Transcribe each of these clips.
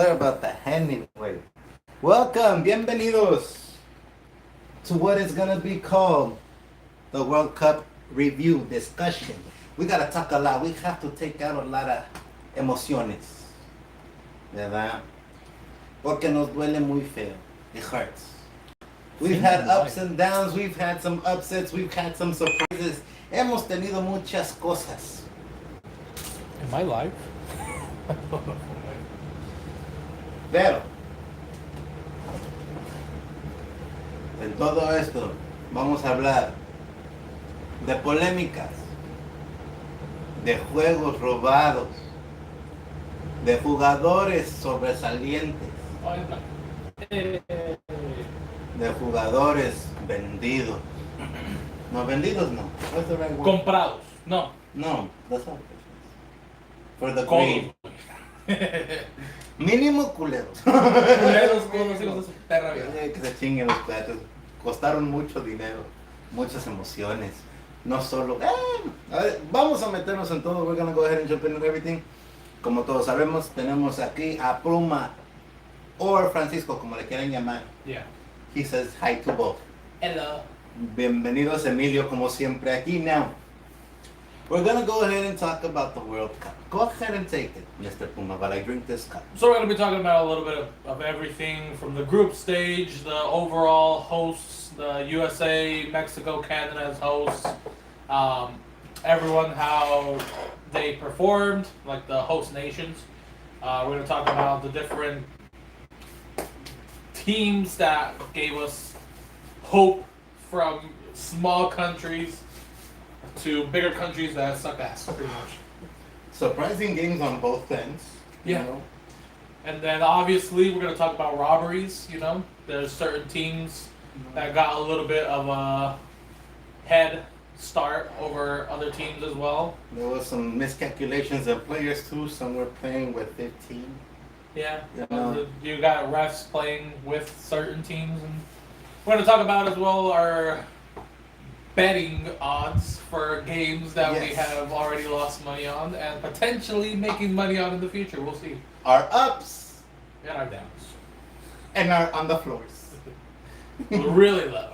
Sorry about that. Anyway, welcome, bienvenidos to what is gonna be called the World Cup review discussion. We gotta talk a lot. We have to take out a lot of emociones, ¿verdad? Porque nos duele muy feo. It hurts. We've had ups and downs. We've had some upsets. We've had some surprises. Hemos tenido muchas cosas. In my life? Pero en todo esto vamos a hablar de polémicas, de juegos robados, de jugadores sobresalientes, de jugadores vendidos. No, vendidos no. What's the right word? Comprados. No. No, that's not for the Con- greed. Mínimo culeros. Culeros con los hijos de su perra vida. Que se chinguen los platos. Costaron mucho dinero, muchas emociones. No solo. A ver, vamos a meternos en todo. We're gonna go ahead and jump into everything. Como todos sabemos, tenemos aquí a Pluma o Francisco, como le quieran llamar. Yeah. He says hi to both. Hello. Bienvenidos, Emilio, como siempre aquí. Now, we're gonna go ahead and talk about the World Cup. Go ahead and take it, Mr. Puma, while I drink this cup. So we're going to be talking about a little bit of everything from the group stage, the overall hosts, the USA, Mexico, Canada as hosts, everyone, how they performed, like the host nations. We're going to talk about the different teams that gave us hope from small countries to bigger countries that suck ass, pretty much. Surprising games on both ends. you Yeah. know. And then obviously we're going to talk about robberies, you know. There's certain teams that got a little bit of a head start over other teams as well. There was some miscalculations of players too. Some were playing with 15. Yeah. Yeah. You got refs playing with certain teams. And we're going to talk about as well our betting odds for games that we Yes. have already lost money on and potentially making money on in the future. We'll see. Our ups And our downs. and our on the floors. Really low.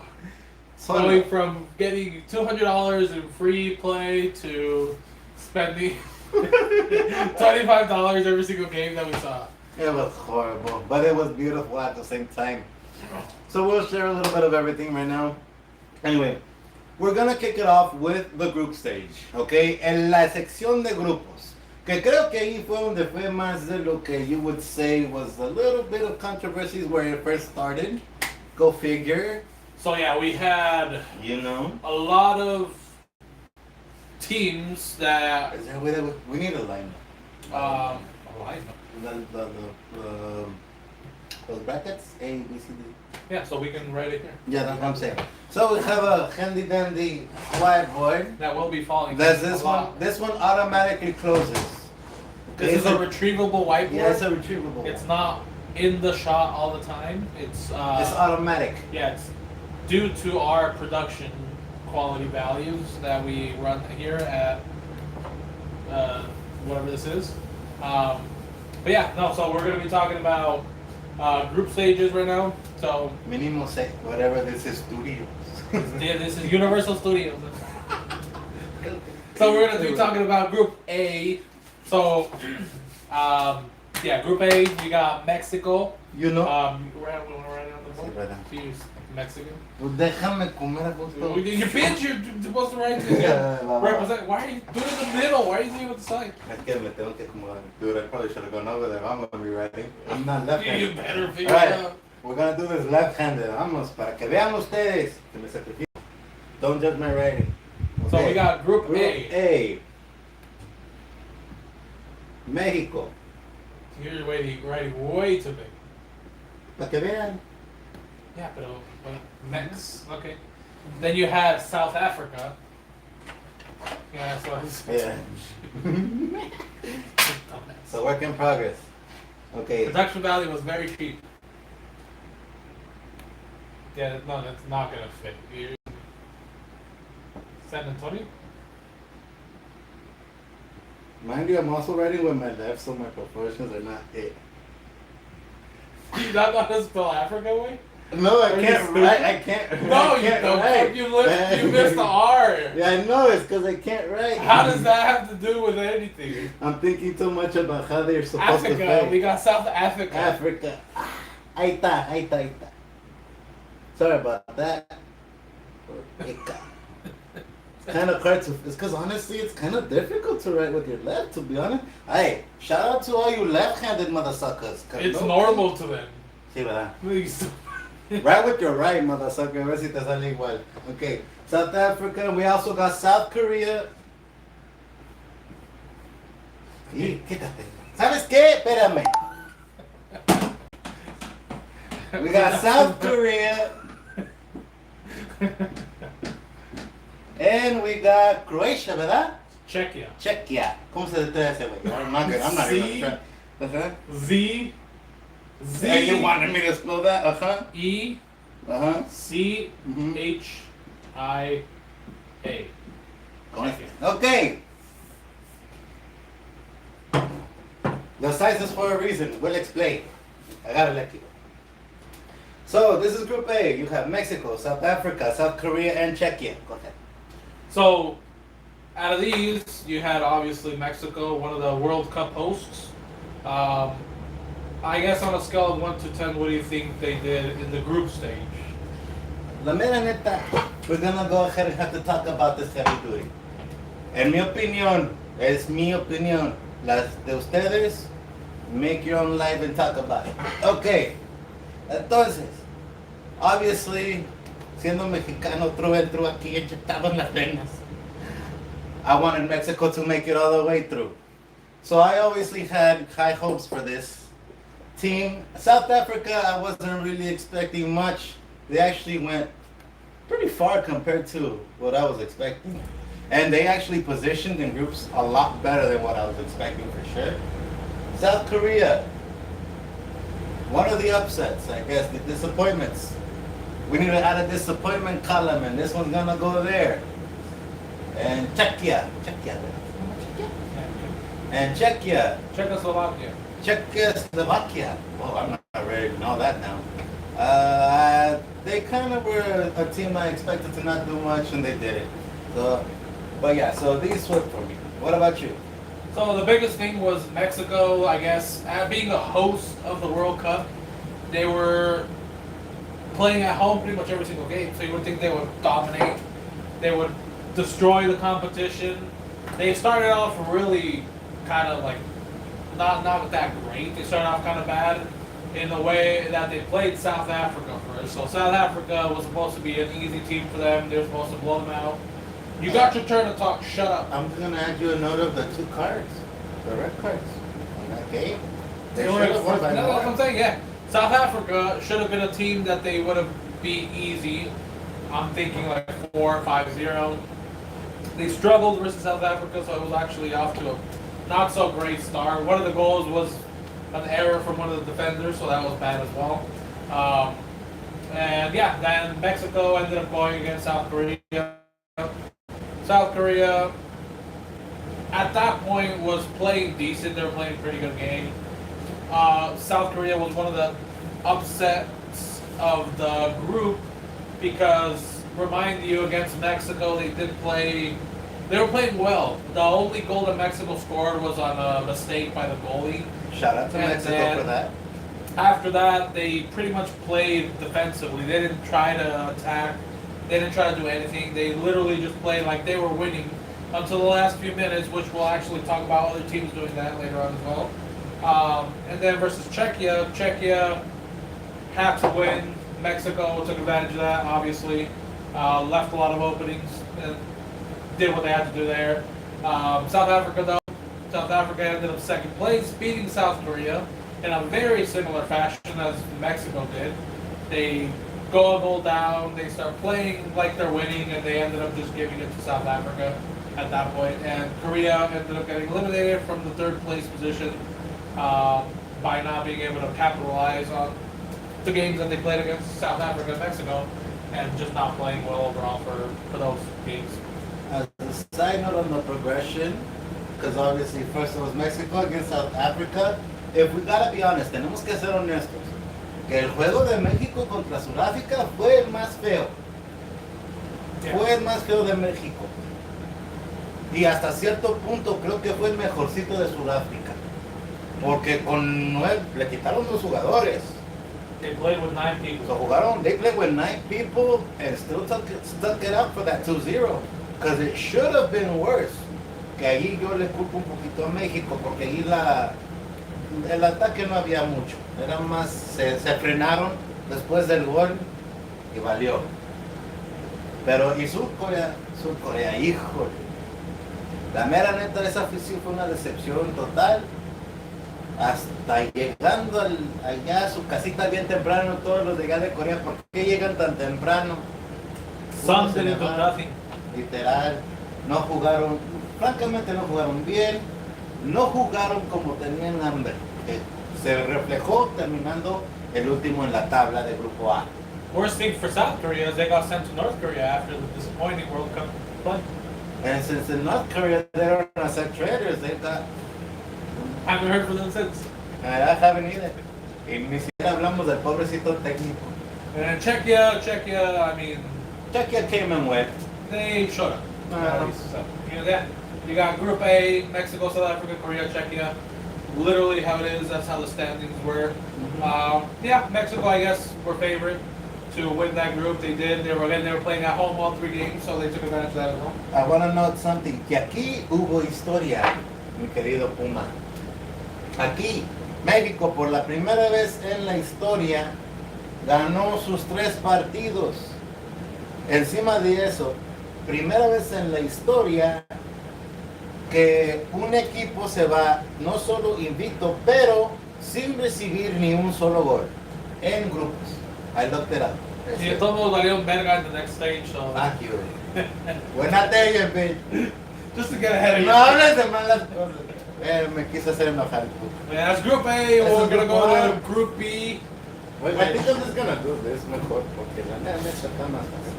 So Going from getting $200 in free play to spending $25 every single game that we saw. it was horrible, but it was beautiful at the same time. So we'll share a little bit of everything right now. Anyway, we're gonna kick it off with the group stage, okay? En la sección de grupos, que creo que ahí fue donde fue más de lo que you would say was a little bit of controversies where it first started. Go figure, So yeah, we had you know. a lot of teams that Is there a way that we need a line? Those brackets, A, B, C, D. yeah, so we can write it here. Yeah, that's what I'm saying. So we have a handy dandy whiteboard. That will be falling. Does a this lot. one? This one automatically closes. This is a retrievable whiteboard. Yeah, it's a retrievable. It's not in the shot all the time. It's automatic. Yeah, it's due to our production quality values that we run here at whatever this is. But yeah, no, so we're going to be talking about group stages right now. So Mínimo say whatever this is studios. yeah, this is Universal Studios. So we're going to be talking about Group A. So yeah, Group A, we got Mexico. You know. We want to write it on the board? Sí, right. Jeez, Mexican. Pues déjame comer a gusto. You bitch, you're supposed to write this. Yeah, Represent. Why are you doing it in the middle? Why are you doing it with the side? Es que me tengo que acomodar. Dude, I probably should have gone over there. I'm gonna be writing. I'm not left-handed. You better figure Alright, it out. we're gonna do this left-handed. Vamos, para que vean ustedes. Que me sacrifico. Don't judge my writing. So Okay. we got Group Group A. A. México. You're writing way too big. Para que vean. Yeah, but Mex. Okay. Then you have South Africa. Yeah, that's what I said. Yeah. So work in progress. Okay. Production value was very cheap. Yeah, no, that's not gonna fit. San Antonio? Mind you, I'm also writing with my left, so my proportions are not it. you not know how to spell Africa, way? No, I Are you can't stupid? write. I can't. No, I you can't don't. write. You missed the R. Yeah, I know. It's because I can't write. How does that have to do with anything? I'm thinking too much about how they're supposed to Africa. say. We got South Africa. Africa. Ahí está, ahí está, ahí está. Sorry about that. It's kind of hard to. It's because honestly, it's kind of difficult to write with your left. To be honest. Hey, shout out to all you left-handed motherfuckers. It's normal to them. Sí, verdad. Please. Right with your right, motherfucker. A ver si te sale igual. Okay. South Africa. We also got South Korea. Y, quítate. ¿Sabes qué? Espérame. We got South Korea. And we got Croatia, ¿verdad? Czechia. Czechia. ¿Cómo se dice ese, güey? I'm not good. I'm not even trying. Uh-huh. Z. And you wanted me to spell that? Uh-huh. E. Uh-huh. C. Mhm. H. I. A. Czechia. Okay. The size is for a reason. We'll explain. I gotta let you. So this is Group A. You have Mexico, South Africa, South Korea, and Czechia. Go ahead. So, out of these, you had obviously Mexico, one of the World Cup hosts. I guess on a scale of 1 to 10, what do you think they did in the group stage? La mera neta, we're gonna go ahead and have to talk about this heavy duty. En mi opinión, es mi opinión. Las de ustedes, make your own life and talk about it. Okay. Entonces, obviously, siendo mexicano, true and true aquí, inyectado en las venas. I wanted Mexico to make it all the way through. So I obviously had high hopes for this team. South Africa, I wasn't really expecting much. They actually went pretty far compared to what I was expecting. And they actually positioned in groups a lot better than what I was expecting for sure. South Korea, one of the upsets, I guess, the disappointments. We need to add a disappointment column, and this one's gonna go there. And Czechia. And Czechia. Czechoslovakia. Czechoslovakia. Oh, I'm not ready to know that now. They kind of were a team I expected to not do much, and they did it. So, but yeah, so these worked for me. What about you? So the biggest thing was Mexico, I guess, being a host of the World Cup. They were playing at home pretty much every single game, so you would think they would dominate. They would destroy the competition. They started off really kind of like not that great. They started off kind of bad in the way that they played South Africa first. So South Africa was supposed to be an easy team for them. They were supposed to blow them out. You got your turn to talk. Shut up. I'm gonna add you a note of the 2 cards, the red cards on that game. They They should were, have won by no, that's what more. I'm saying, yeah. South Africa should have been a team that they would have beat easy. I'm thinking like 4-5-0. They struggled versus South Africa, so it was actually off to a not so great start. One of the goals was an error from one of the defenders, so that was bad as well. And yeah, then Mexico ended up going against South Korea. South Korea, at that point, was playing decent. They were playing a pretty good game. South Korea was one of the upsets of the group because, remind you, against Mexico, they were playing well. The only goal that Mexico scored was on a mistake by the goalie. Shout out to And Mexico then- for that. After that, they pretty much played defensively. They didn't try to attack. They didn't try to do anything. They literally just played like they were winning until the last few minutes, which we'll actually talk about other teams doing that later on as well. And then versus Czechia had to win. Mexico took advantage of that, obviously. Left a lot of openings and did what they had to do there. South Africa ended up second place, beating South Korea in a very similar fashion as Mexico did. They go a goal down, they start playing like they're winning, and they ended up just giving it to South Africa at that point. And Korea ended up getting eliminated from the third place position by not being able to capitalize on the games that they played against South Africa and Mexico, and just not playing well overall for those games. As a side note on the progression, because obviously first it was Mexico against South Africa. If we gotta be honest, tenemos que ser honestos. que el juego de México contra Sudáfrica fue el más feo. Yeah. Fue el más feo de México. Y hasta cierto punto creo que fue el mejorcito de Sudáfrica. Porque con 9 le quitaron los jugadores. They played with 9 people. So jugaron, they played with 9 people and still stuck it up for that 2-0. Because it should have been worse. Que ahí yo le culpo un poquito a México, porque ahí el ataque no había mucho. Era más, se frenaron después del gol y valió. Pero, y Surcorea, híjole. La mera neta, esa sí fue una decepción total. Hasta llegando allá a su casita bien temprano, todos los de allá de Corea, ¿por qué llegan tan temprano? Some Se didn't do llama- nothing. Literal, no jugaron, francamente no jugaron bien, no jugaron como tenían hambre. Se reflejó terminando el último en la tabla de grupo A. Worst thing for South Korea is they got sent to North Korea after the disappointing World Cup play. And since in North Korea they don't accept traders, they got, Haven't heard from them since. I haven't either. Y ni siquiera hablamos del pobrecito técnico. And Czechia, I mean, Czechia came and went. they showed up. Uh-huh. At least, so, you know that. You got Group A, Mexico, South Africa, Korea, Czechia. Literally how it is. That's how the standings were. Yeah, Mexico, I guess, were favorite to win that group. They did. They were playing at home all 3 games, so they took advantage of that as well. I want to note something, que aquí hubo historia, mi querido Puma. Aquí, México, por la primera vez en la historia, ganó sus 3 partidos. Encima de eso, primera vez en la historia que un equipo se va no solo invicto, pero sin recibir ni un solo gol en grupos. I looked it up. Y todos valieron verga in the next stage, so Thank you. Buena talla, bitch. just to get ahead of you. No hables de malas cosas. Me quiso hacer enojar el puto. Yeah, that's Group A. We're Eso gonna es go Group to A. Group B. I think I'm just gonna do this mejor porque la neta está más fácil.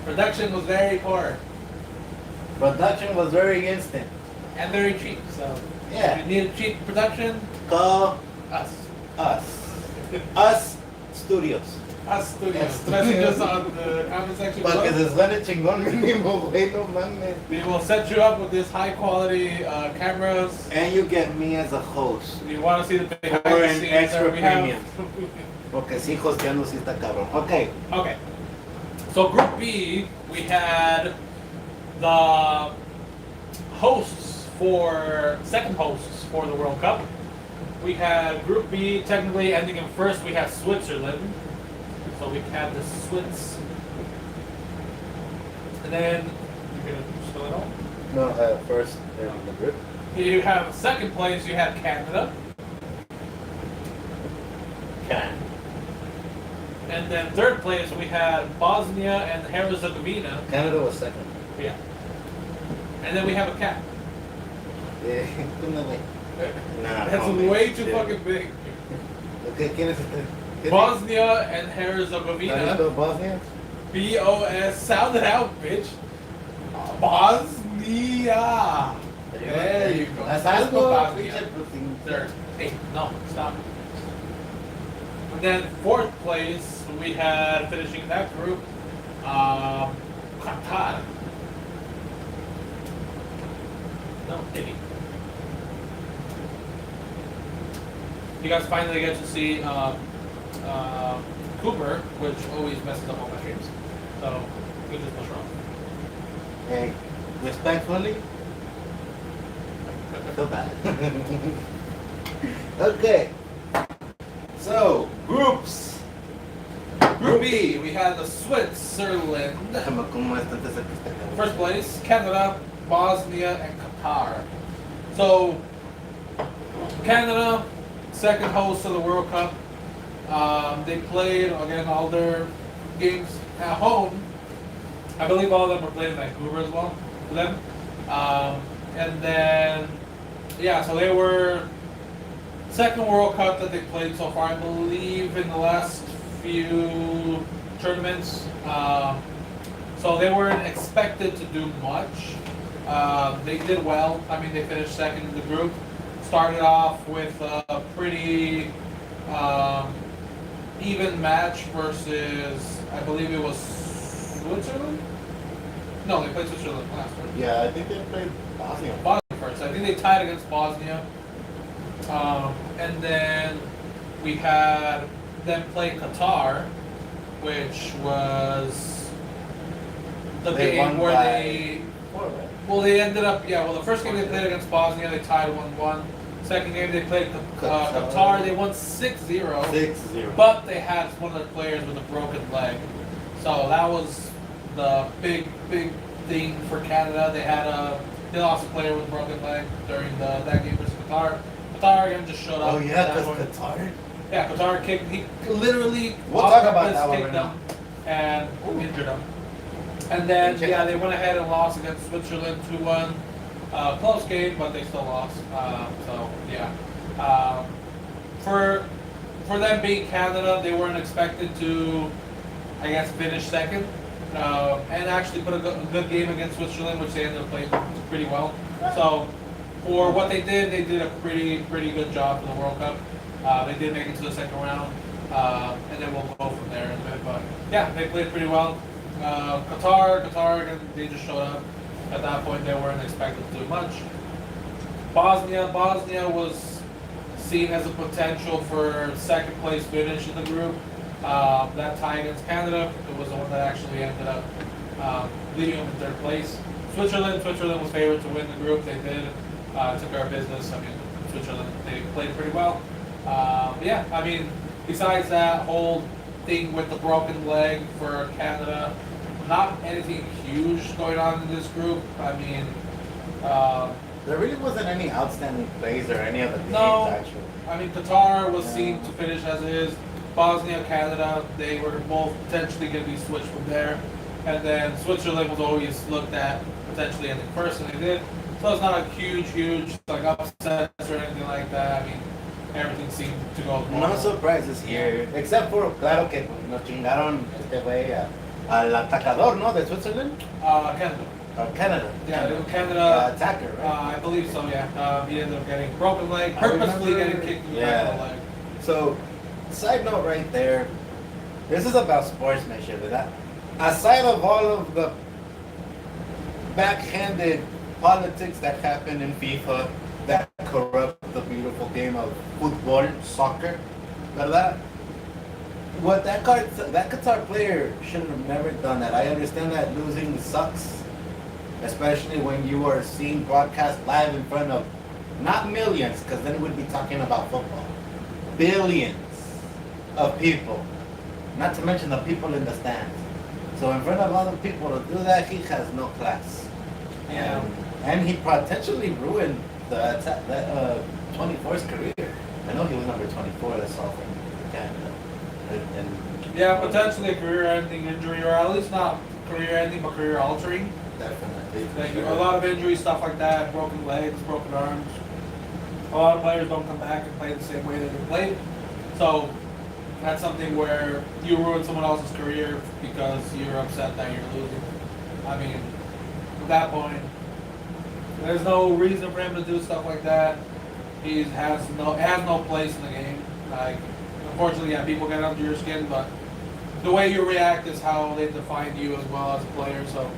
Production was very poor Production was very instant. and very cheap. So Yeah. if you need cheap production, Call us. us. Us Studios. Us studios. Us Message us studios. on the comment section Para que below. se suene chingón mínimo, güey, no mames. We will set you up with this high quality cameras. And you get me as a host. If you want to see the behind For the an scenes extra that we have. premium. Porque sí, hosteando sí está cabrón. Ok. Okay. So Group B, we had the second hosts for the World Cup. We had Group B technically ending in first. We had Switzerland. So we had the Swiss. And then you're gonna spell it out. No, first in the group. You have second place. You had Canada. Can. And then third place we had Bosnia and Herzegovina. Canada was second. Yeah. And then we have a cat. Tú no, güey. Nah, That's homie. way too Yeah. fucking big. Okay, ¿quién es este? ¿Quién es? Bosnia and ¿Está Herzegovina. listo Bosnia? B-O-S. Sound it out, bitch. Bosnia. There you go. Haz That's algo, Bosnia. pinche putin. Third. Hey, no, stop. And then fourth place, we had finishing that group, Qatar. No, kidding. You guys finally get to see Cooper, which always messes up all my streams. So, we just push wrong. Hey, respectfully. So bad. Okay. So, groups. Group B, we had the Switzerland. Déjame como esto antes de que esté cabrón. First place, Canada, Bosnia, and Qatar. So, Canada, second host of the World Cup. They played, again, all their games at home. I believe all of them were played in Vancouver as well for them. And then, yeah, so they were second World Cup that they played so far, I believe, in the last few tournaments. So they weren't expected to do much. They did well. I mean, they finished second in the group. Started off with a pretty even match versus, I believe it was Switzerland. No, they played Switzerland last week. Yeah, I think they played Bosnia. Bosnia first. I think they tied against Bosnia. And then we had them play Qatar, which was the They game won where by they. 4, right? Well, they ended up, yeah, well, the first game they played against Bosnia, they tied 1-1. Second game they played Qatar, they won 6-0. 6-0. But they had one of their players with a broken leg. So that was the big thing for Canada. They lost a player with a broken leg during that game versus Qatar. Qatar again just showed up. Oh yeah, because Qatar. Yeah, Qatar kicked. He literally. We'll talk about that one kicked right them and injured them. And then they went ahead and lost against Switzerland 2-1. Close game, but they still lost. So yeah. For them being Canada, they weren't expected to, I guess, finish second. And actually put a good game against Switzerland, which they ended up playing pretty well. So for what they did a pretty good job for the World Cup. They did make it to the second round, and then we'll go from there in a bit. But yeah, they played pretty well. Qatar, again, they just showed up. At that point, they weren't expected to do much. Bosnia was seen as a potential for second place finish in the group. That tie against Canada, it was the one that actually ended up leaving them in third place. Switzerland was favored to win the group. They did. Took care of business. I mean, Switzerland, they played pretty well. Yeah, I mean, besides that whole thing with the broken leg for Canada, not anything huge going on in this group. I mean, there really wasn't any outstanding plays or any of the games no. actually. I mean, Qatar was seen to finish as is. Bosnia, Canada, they were both potentially going to be switched from there. And then Switzerland was always looked at potentially ending first, and they did. So it's not a huge like upsets or anything like that. I mean, everything seemed to go normal. No surprises here, except for, claro que nos chingaron este güey al atacador, ¿no? De Switzerland? Canada. Canada. Yeah, Canada. Attacker, right? I believe so, yeah. He ended up getting broken leg, purposely getting kicked in the back of the leg. So, side note right there, this is about sportsmanship. And aside of all of the backhanded politics that happen in FIFA that corrupt the beautiful game of football, soccer, ¿verdad? What that Qatar player should have never done that. I understand that losing sucks, especially when you are seeing broadcast live in front of not millions, because then we'd be talking about football, billions of people, not to mention the people in the stands. So in front of other people to do that, he has no class. And he potentially ruined the 24's career. I know he was number 24, that's all from Canada. Yeah, potentially a career-ending injury, or at least not career-ending, but career-altering. Definitely. Like, a lot of injuries, stuff like that, broken legs, broken arms. A lot of players don't come back and play the same way that they played. So that's something where you ruin someone else's career because you're upset that you're losing. I mean, at that point, there's no reason for him to do stuff like that. It has no place in the game. Like, unfortunately, yeah, people get under your skin, but the way you react is how they define you as well as a player. So,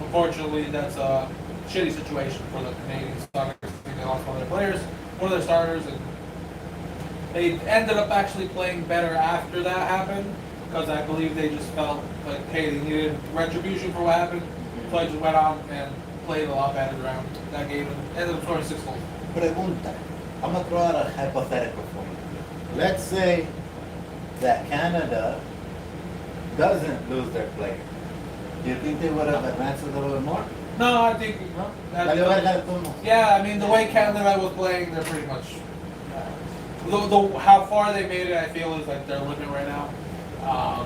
unfortunately, that's a shitty situation for the Canadian soccer team. They lost one of their players, one of their starters, and they ended up actually playing better after that happened because I believe they just felt like, hey, they needed retribution for what happened. So I just went out and played a lot better around that game and ended up scoring 6 goals. Pregunta. I'm going to throw out a hypothetical for you. Let's say that Canada doesn't lose their player. Do you think they would have advanced a little bit more? No, I think No? that, yeah, I mean the way Canada was playing, they're pretty much how far they made it. I feel is like their limit right now.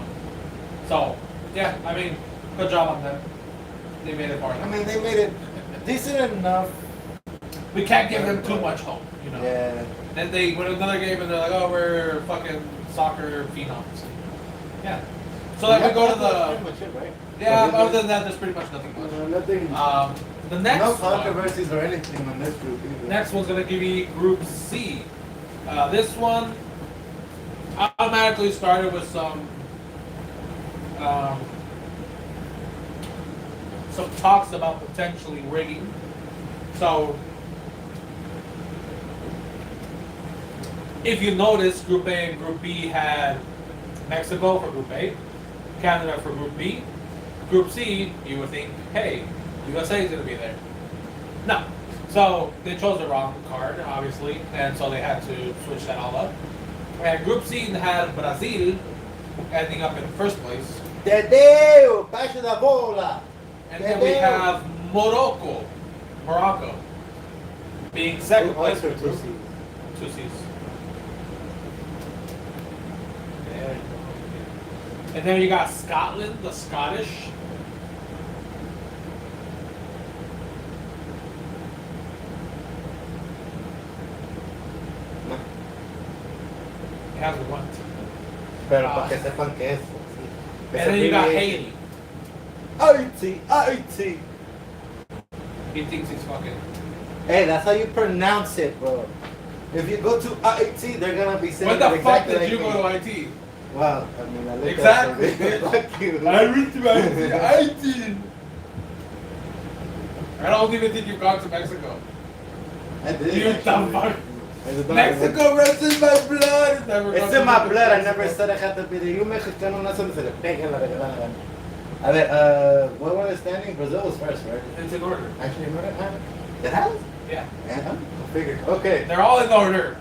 So yeah, I mean, good job on them. They made it far. I mean, they made it decent enough. We can't give them too much hope, you know. Yeah. Then they win another game and they're like, oh, we're fucking soccer phenoms. Yeah. So then we go to That's the. pretty much it, right? Yeah, other than that, there's pretty much nothing much. Nothing. The next No one, controversies or anything on this group either. next one's gonna give you Group C. This one, automatically started with um, some talks about potentially rigging. So, if you notice, Group A and Group B had Mexico for Group A, Canada for Group B. Group C, you would think, hey, USA is going to be there. No. So they chose the wrong card, obviously, and so they had to switch that all up. And Group C had Brazil ending up in first place. Tadeu, baixa da bola. And then we have Morocco being second place for two Group C's. Two C's. There you go. And then you got Scotland, the Scottish. It has one. Pero para que sepan que es. And then you got Haiti. Haiti. He thinks he's fucking. Hey, that's how you pronounce it, bro. If you go to Haiti, they're gonna be saying When the it fuck exactly did you like go me. to IT? Well, I mean, I looked Exactly, at it. Fuck you. I went to IT. I don't even think you've gone to Mexico. I did. You actually. dumb fuck. It's not- Mexico runs in my blood. It's in my blood. I never said I had to be there. You Mexicano no se le pega la regalada gana. A ver, what were they standing? Brazil was first, right? It's in order. Actually, no, ¿it has? Yeah. Yeah, I figured. Okay. They're all in order.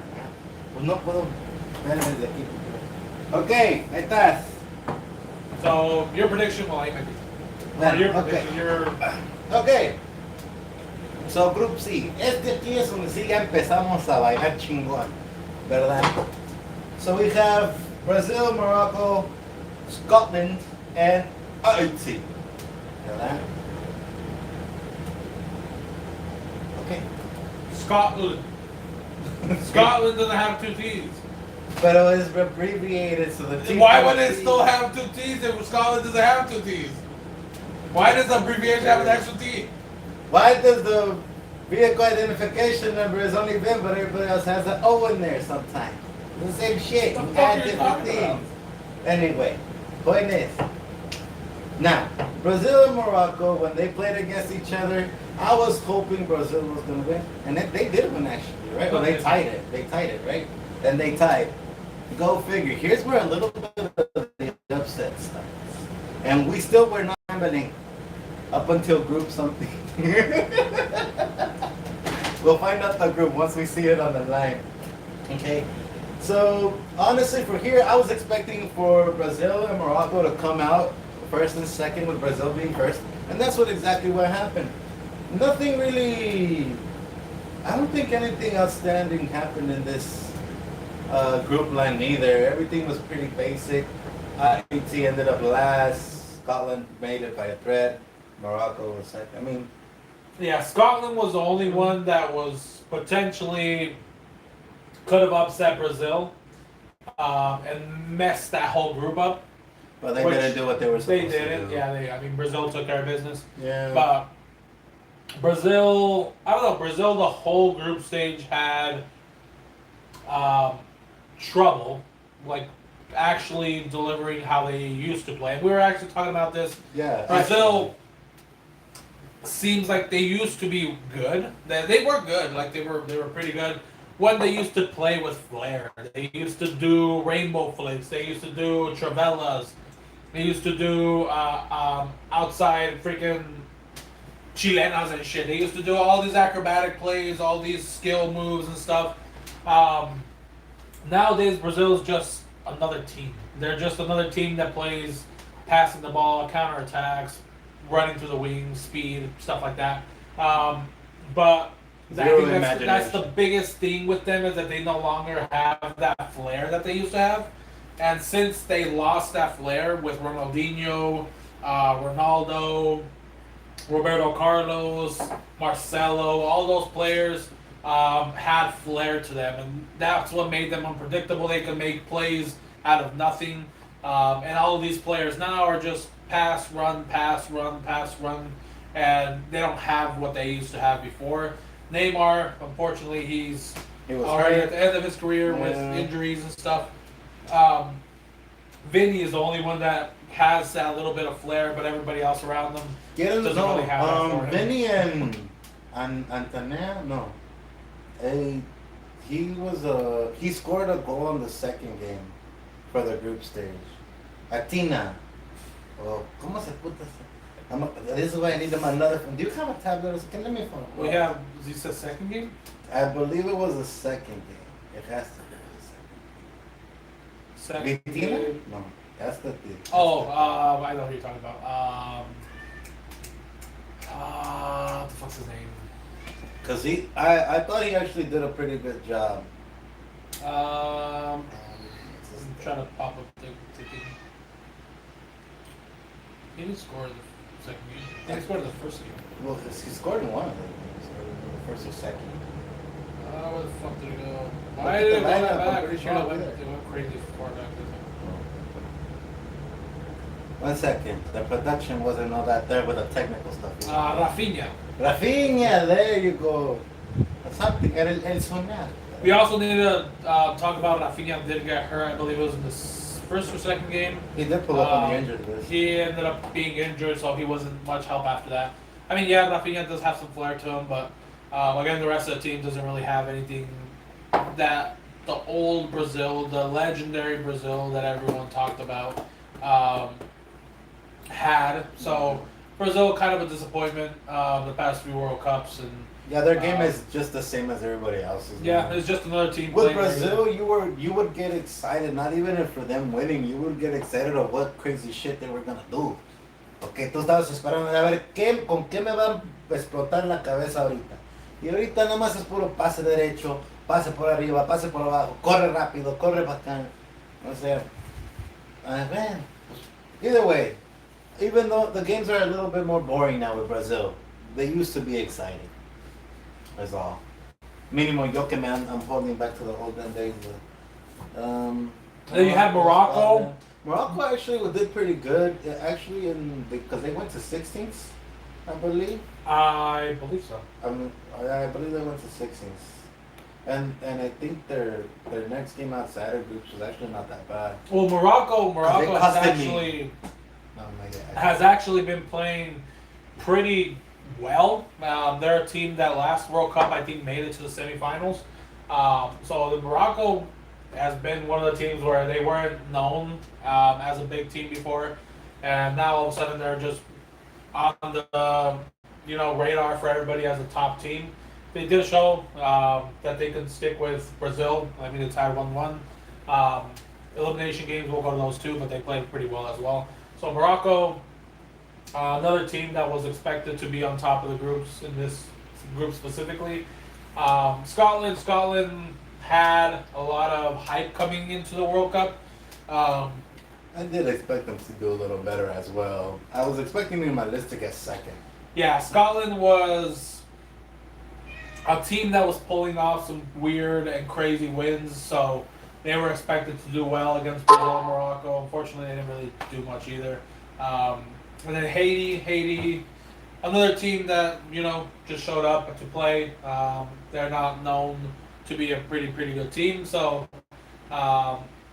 Pues no puedo ver desde aquí. Okay, ahí estás. So your prediction, well, I might be. Bueno, Your okay. prediction, your. Okay. So, Group C. Aquí es donde sí ya empezamos a bailar chingón, ¿verdad? So we have Brazil, Morocco, Scotland, and Haiti, ¿verdad? Okay. Scotland. Scotland doesn't have two T's. Pero it's abbreviated so the T. Why would it still have two T's if Scotland doesn't have two T's? Why does the abbreviation have an extra T? Why does the vehicle identification number is only VIN, but everybody else has an O in there sometimes? The same shit. What You the fuck add are you different talking about? things. Anyway, point is, now, Brazil and Morocco, when they played against each other, I was hoping Brazil was going to win. And they did win, actually, right? Well, they tied it. They tied it, right? Then they tied. Go figure. Here's where a little bit of the upset starts. And we still were not happening up until group something. We'll find out the group once we see it on the line. Okay. So honestly, for here, I was expecting for Brazil and Morocco to come out first and second, with Brazil being first, and that's exactly what happened. Nothing really. I don't think anything outstanding happened in this group line either. Everything was pretty basic. Haiti ended up last. Scotland made it by a thread. Morocco was second. I mean, Yeah, Scotland was the only one that was potentially could have upset Brazil and messed that whole group up. but they Which didn't do what they were supposed They to didn't. do. Yeah, I mean, Brazil took care of business. Yeah. But Brazil, I don't know, Brazil, the whole group stage had trouble, like actually delivering how they used to play. And we were actually talking about this. Yeah. Brazil seems like they used to be good. They were good, like they were pretty good. When they used to play with flair, they used to do rainbow flicks. They used to do travellas. They used to do outside freaking chilenas and shit. They used to do all these acrobatic plays, all these skill moves and stuff. Nowadays, Brazil is just another team. They're just another team that plays passing the ball, counterattacks, running through the wings, speed, stuff like that. But I Zero think that's the imagination. biggest thing with them is that they no longer have that flair that they used to have. And since they lost that flair with Ronaldinho, Ronaldo, Roberto Carlos, Marcelo, all those players had flair to them, and that's what made them unpredictable. They could make plays out of nothing, and all of these players now are just pass, run, pass, run, pass, run, and they don't have what they used to have before. Neymar, unfortunately, he's He was already hurt. at the end of his career with Yeah. injuries and stuff. Vinny is the only one that has that little bit of flair, but everybody else around them Get him, doesn't no, really have that for him. Vinny and Antonio, no. Hey, he scored a goal in the second game for the group stage. Atina. Oh, ¿cómo se puta? This is why I need them another phone. Do you have a tablet? Can let me phone. We have, you said second game? I believe it was the second game. It has to be the second. Second Vitina? game. No, that's the thing. Oh, I know who you're talking about. What the fuck's his name? Cause I thought he actually did a pretty good job. I'm trying to pop up the ticket. He didn't score the second game. He didn't score the first game. Well, he scored in one of them. He scored in the first or second. Where the fuck did it go? Look Why at did the it go lineup, that I'm back? pretty sure Oh, it'll be there. it went crazy far back. Didn't it? 1 second. The production wasn't all that there with the technical stuff. Rafinha. Rafinha, there you go. Something, el sonar. We also need to talk about Rafinha did get hurt. I believe it was in the first or second game. He did pull up on the injured list. He ended up being injured, so he wasn't much help after that. I mean, yeah, Rafinha does have some flair to him, but again, the rest of the team doesn't really have anything that the old Brazil, the legendary Brazil that everyone talked about, had. So Brazil kind of a disappointment the past few World Cups, and Yeah, their game is just the same as everybody else's. yeah, it's just another team. With playing Brazil, you would get excited, not even for them winning, you would get excited of what crazy shit they were gonna do. Ok, tú estabas esperando a ver con qué me va a explotar la cabeza ahorita. Y ahorita nomás es puro pase derecho, pase por arriba, pase por abajo, corre rápido, corre bacán. O sea, well, either way, even though the games are a little bit more boring now with Brazil, they used to be exciting. That's all. Mínimo yo que I'm holding back to the olden days. Then you have Morocco. Morocco actually did pretty good. Actually, because they went to 16th, I believe. I believe so. I believe they went to 16th. And I think their next game outside of groups was actually not that bad. Well, Morocco They has costed me. actually Oh my god. has actually been playing pretty well. They're a team that last World Cup I think made it to the semifinals. So the Morocco has been one of the teams where they weren't known as a big team before, and now all of a sudden they're just on the radar for everybody as a top team. They did show that they could stick with Brazil. I mean, it's tied 1-1. Elimination games will go to those two, but they played pretty well as well. So Morocco, another team that was expected to be on top of the groups in this group specifically. Scotland had a lot of hype coming into the World Cup. I did expect them to do a little better as well. I was expecting them in my list to get second. Yeah, Scotland was a team that was pulling off some weird and crazy wins, so they were expected to do well against Brazil and Morocco. Unfortunately, they didn't really do much either. And then Haiti, another team that just showed up to play. They're not known to be a pretty good team, so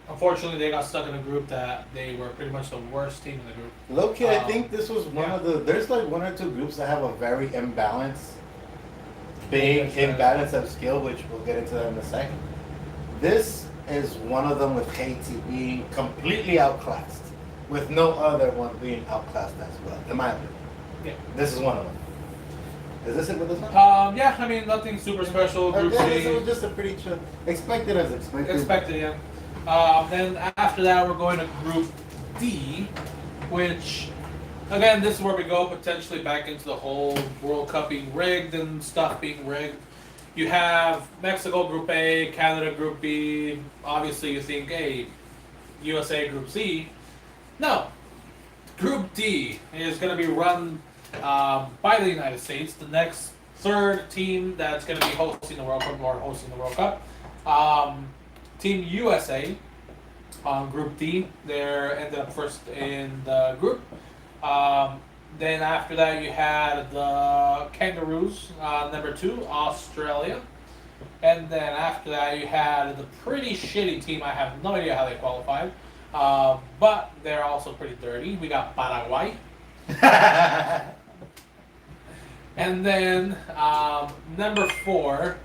unfortunately they got stuck in a group that they were pretty much the worst team in the group. Low-key, I think this was one of the. There's like one or two groups that have a very big imbalance of skill, which we'll get into that in a second. This is one of them with Haiti being completely outclassed, with no other one being outclassed as well, in my opinion. Yeah. This is one of them. Is this it with this one? Yeah, I mean nothing super special. Group Yeah, C. this was just a pretty chill. Expected as expected. Expected, yeah. Then after that, we're going to Group D, which, again, this is where we go potentially back into the whole World Cup being rigged and stuff being rigged. You have Mexico Group A, Canada Group B. Obviously, you think, hey, USA Group C. No. Group D is going to be run by the United States, the next third team that's going to be hosting the World Cup or hosting the World Cup. Team USA on Group D, they ended up first in the group. Then after that, you had the Kangaroos, number 2, Australia. And then after that, you had the pretty shitty team. I have no idea how they qualified, but they're also pretty dirty. We got Paraguay. And then number 4,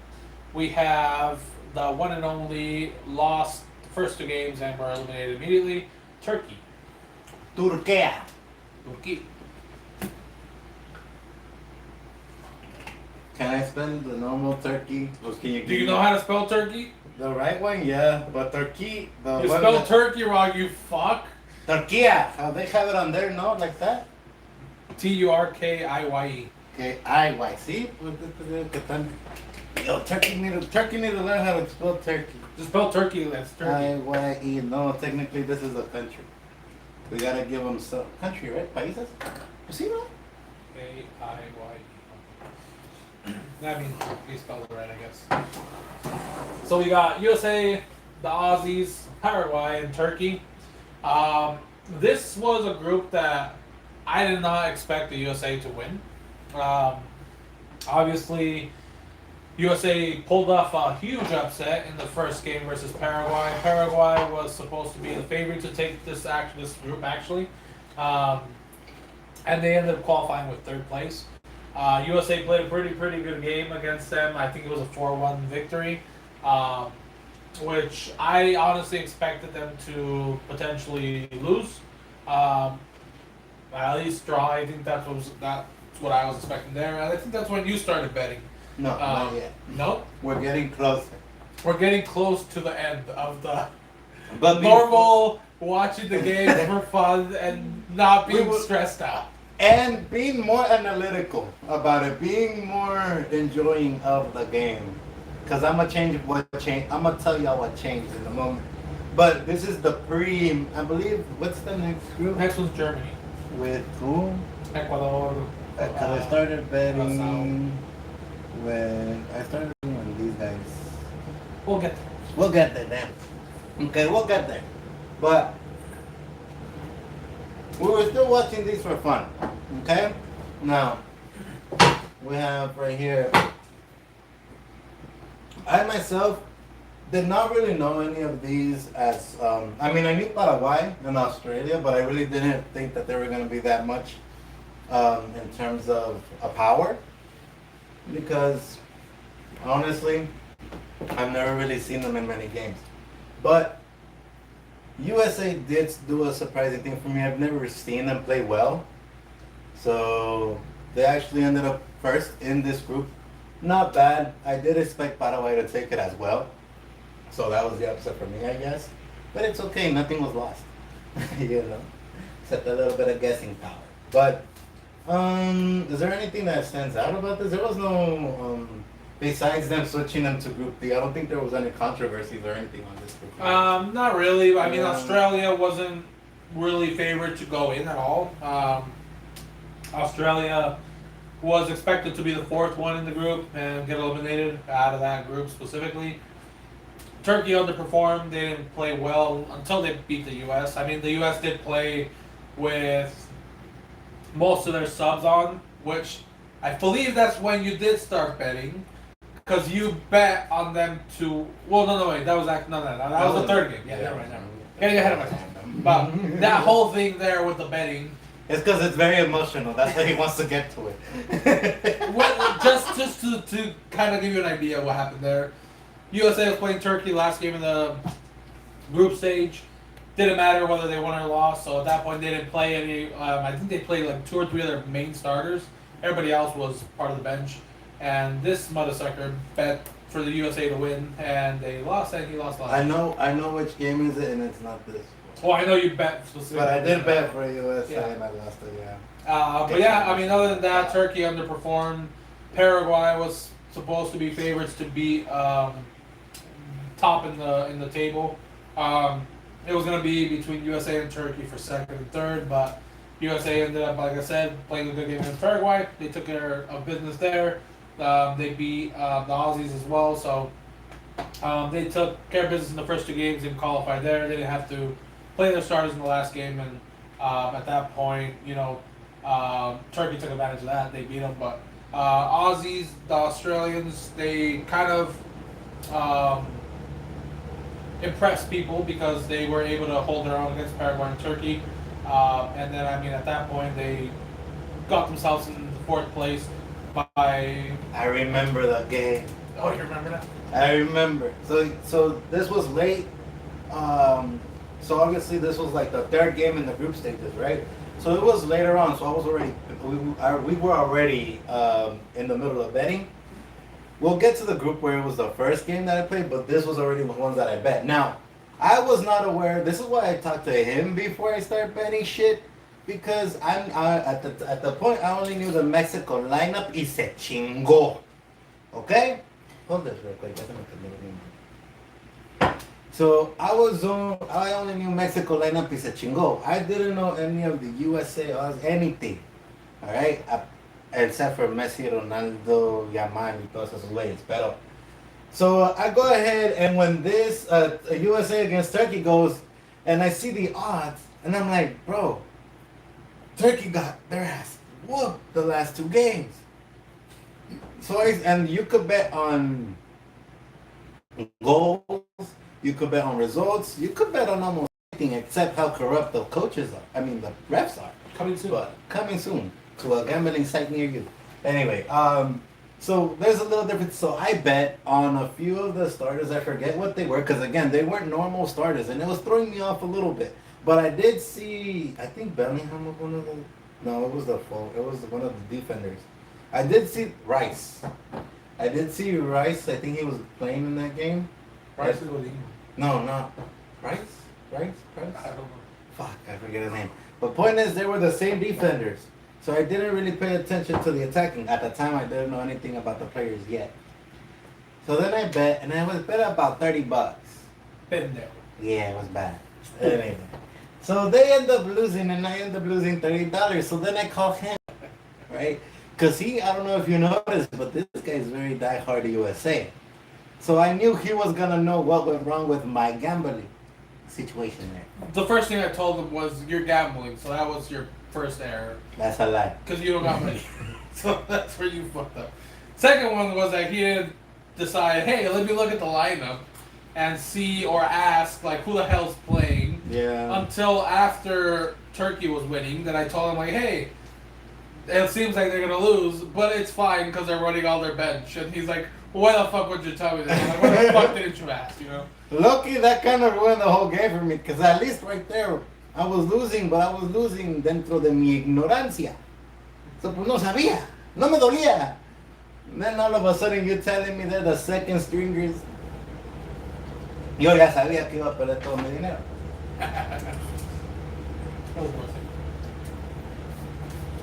we have the one and only lost the first 2 games and were eliminated immediately. Turkey. Turquía. Turkey. Can I spell the normal turkey? Or can you Do you know how to spell turkey? the right one? Yeah, but turkey. The You one spelled that- turkey wrong, you fuck. Turquía. How they have it on their note like that? Turkiye. Okay, I-Y. See? Yo, turkey need to learn how to spell turkey. Just spell turkey, that's turkey. I-Y-E. No, technically this is a country. We gotta give them some country, right? Países. See no? K-I-Y-E. That means we spelled it right, I guess. So we got USA, the Aussies, Paraguay, and Turkey. This was a group that I did not expect the USA to win. Obviously, USA pulled off a huge upset in the first game versus Paraguay. Paraguay was supposed to be the favorite to take this group actually, and they ended up qualifying with 3rd place. USA played a pretty good game against them. I think it was a 4-1 victory, which I honestly expected them to potentially lose. At least draw. I think that's what I was expecting there. And I think that's when you started betting. No, not yet. No, We're getting closer. we're getting close to the end of the But normal watching the game for fun and not being We will- stressed out. And being more analytical about it, being more enjoying of the game. Cause I'm gonna I'm gonna tell y'all what changed in a moment. But this is the I believe, what's the next group? Next one's Germany, With who? Ecuador. Cause I started betting when these guys. We'll get there. We'll get there then. Okay, we'll get there. But we were still watching these for fun. Okay? Now, we have right here. I myself did not really know any of these as, I mean, I knew Paraguay and Australia, but I really didn't think that they were going to be that much in terms of a power. Because, honestly, I've never really seen them in many games. But USA did do a surprising thing for me. I've never seen them play well. So they actually ended up first in this group. Not bad. I did expect Paraguay to take it as well. So that was the upset for me, I guess. But it's okay. Nothing was lost. You know, except a little bit of guessing power. But is there anything that stands out about this? There was no besides them switching them to Group D. I don't think there was any controversies or anything on this group. Not really. I mean, Yeah. Australia wasn't really favored to go in at all. Australia was expected to be the 4th one in the group and get eliminated out of that group specifically. Turkey underperformed. They didn't play well until they beat the U.S. I mean, the U.S. did play with most of their subs on, which I believe that's when you did start betting. Because you bet on them to. Well, no, wait. That was that was the 3rd game. Yeah, never mind. Getting ahead of myself. But that whole thing there with the betting. It's because it's very emotional. That's why he wants to get to it. Well, just to kind of give you an idea of what happened there. USA was playing Turkey last game in the group stage. Didn't matter whether they won or lost. So at that point, they didn't play any. I think they played like 2 or 3 of their main starters. Everybody else was part of the bench. And this mother sucker bet for the USA to win, and they lost, and he lost. I know which game is it, and it's not this. Well, I know you bet specifically. But I did bet for USA, Yeah. and I lost it. Yeah. But yeah, I mean, other than that, Turkey underperformed. Paraguay was supposed to be favorites to beat top in the table. It was going to be between USA and Turkey for 2nd and 3rd, but USA ended up, like I said, playing a good game against Paraguay. They took care of business there. They beat the Aussies as well, so they took care of business in the first 2 games and qualified there. They didn't have to play their starters in the last game, and at that point, Turkey took advantage of that. They beat them, but Aussies, the Australians, they kind of um, impressed people because they were able to hold their own against Paraguay and Turkey. And then, I mean, at that point, they got themselves in the fourth place by. I remember the game. Oh, you remember that? I remember. So this was late. So obviously this was like the third game in the group stages, right? So it was later on. So I was already we were already in the middle of betting. We'll get to the group where it was the first game that I played, but this was already the ones that I bet. Now, I was not aware. This is why I talked to him before I start betting shit, because at the point I only knew the Mexico lineup y se chingó. Okay, hold this real quick. So I only knew Mexico lineup y se chingó. I didn't know any of the USA odds, anything. All right. Except for Messi, Ronaldo, Yamal, y todos esos güeyes. Pero, so I go ahead, and when this USA against Turkey goes, and I see the odds, and I'm like, bro, Turkey got their ass whooped the last two games. So and you could bet on goals, you could bet on results, you could bet on almost anything except how corrupt the coaches are. I mean, the refs are. Coming soon. But coming soon to a gambling site near you. Anyway, so there's a little difference. So I bet on a few of the starters. I forget what they were, because again, they weren't normal starters, and it was throwing me off a little bit. But I did see, I think Bellingham was one of them. No, it was it was one of the defenders. I did see Rice. I did see Rice. I think he was playing in that game. Rice is with No, not Rice. I don't know. Fuck, I forget his name. But point is, they were the same defenders. So I didn't really pay attention to the attacking. At the time, I didn't know anything about the players yet. So then I bet, and I was bet about $30. Been there. Yeah, it was bad. Anyway. So they end up losing, and I end up losing $30. So then I call him, right? Because I don't know if you noticed, but this guy is very diehard USA. So I knew he was going to know what went wrong with my gambling situation there. The first thing I told him was, you're gambling, so that was your first error. That's a lie. Because you don't got money. So that's where you fucked up. Second one was that he didn't decide, hey, let me look at the lineup and see or ask, like, who the hell's playing. Yeah. Until after Turkey was winning, that I told him, like, hey, it seems like they're going to lose, but it's fine because they're running all their bench. And he's like, well, why the fuck would you tell me that? I'm like, what the fuck didn't you ask, you know? Lucky that kind of ruined the whole game for me, because at least right there, I was losing, but I was losing dentro de mi ignorancia. So, pues no sabía. No me dolía. And then all of a sudden you're telling me they're the second stringers. Yo ya sabía que iba a perder todo mi dinero.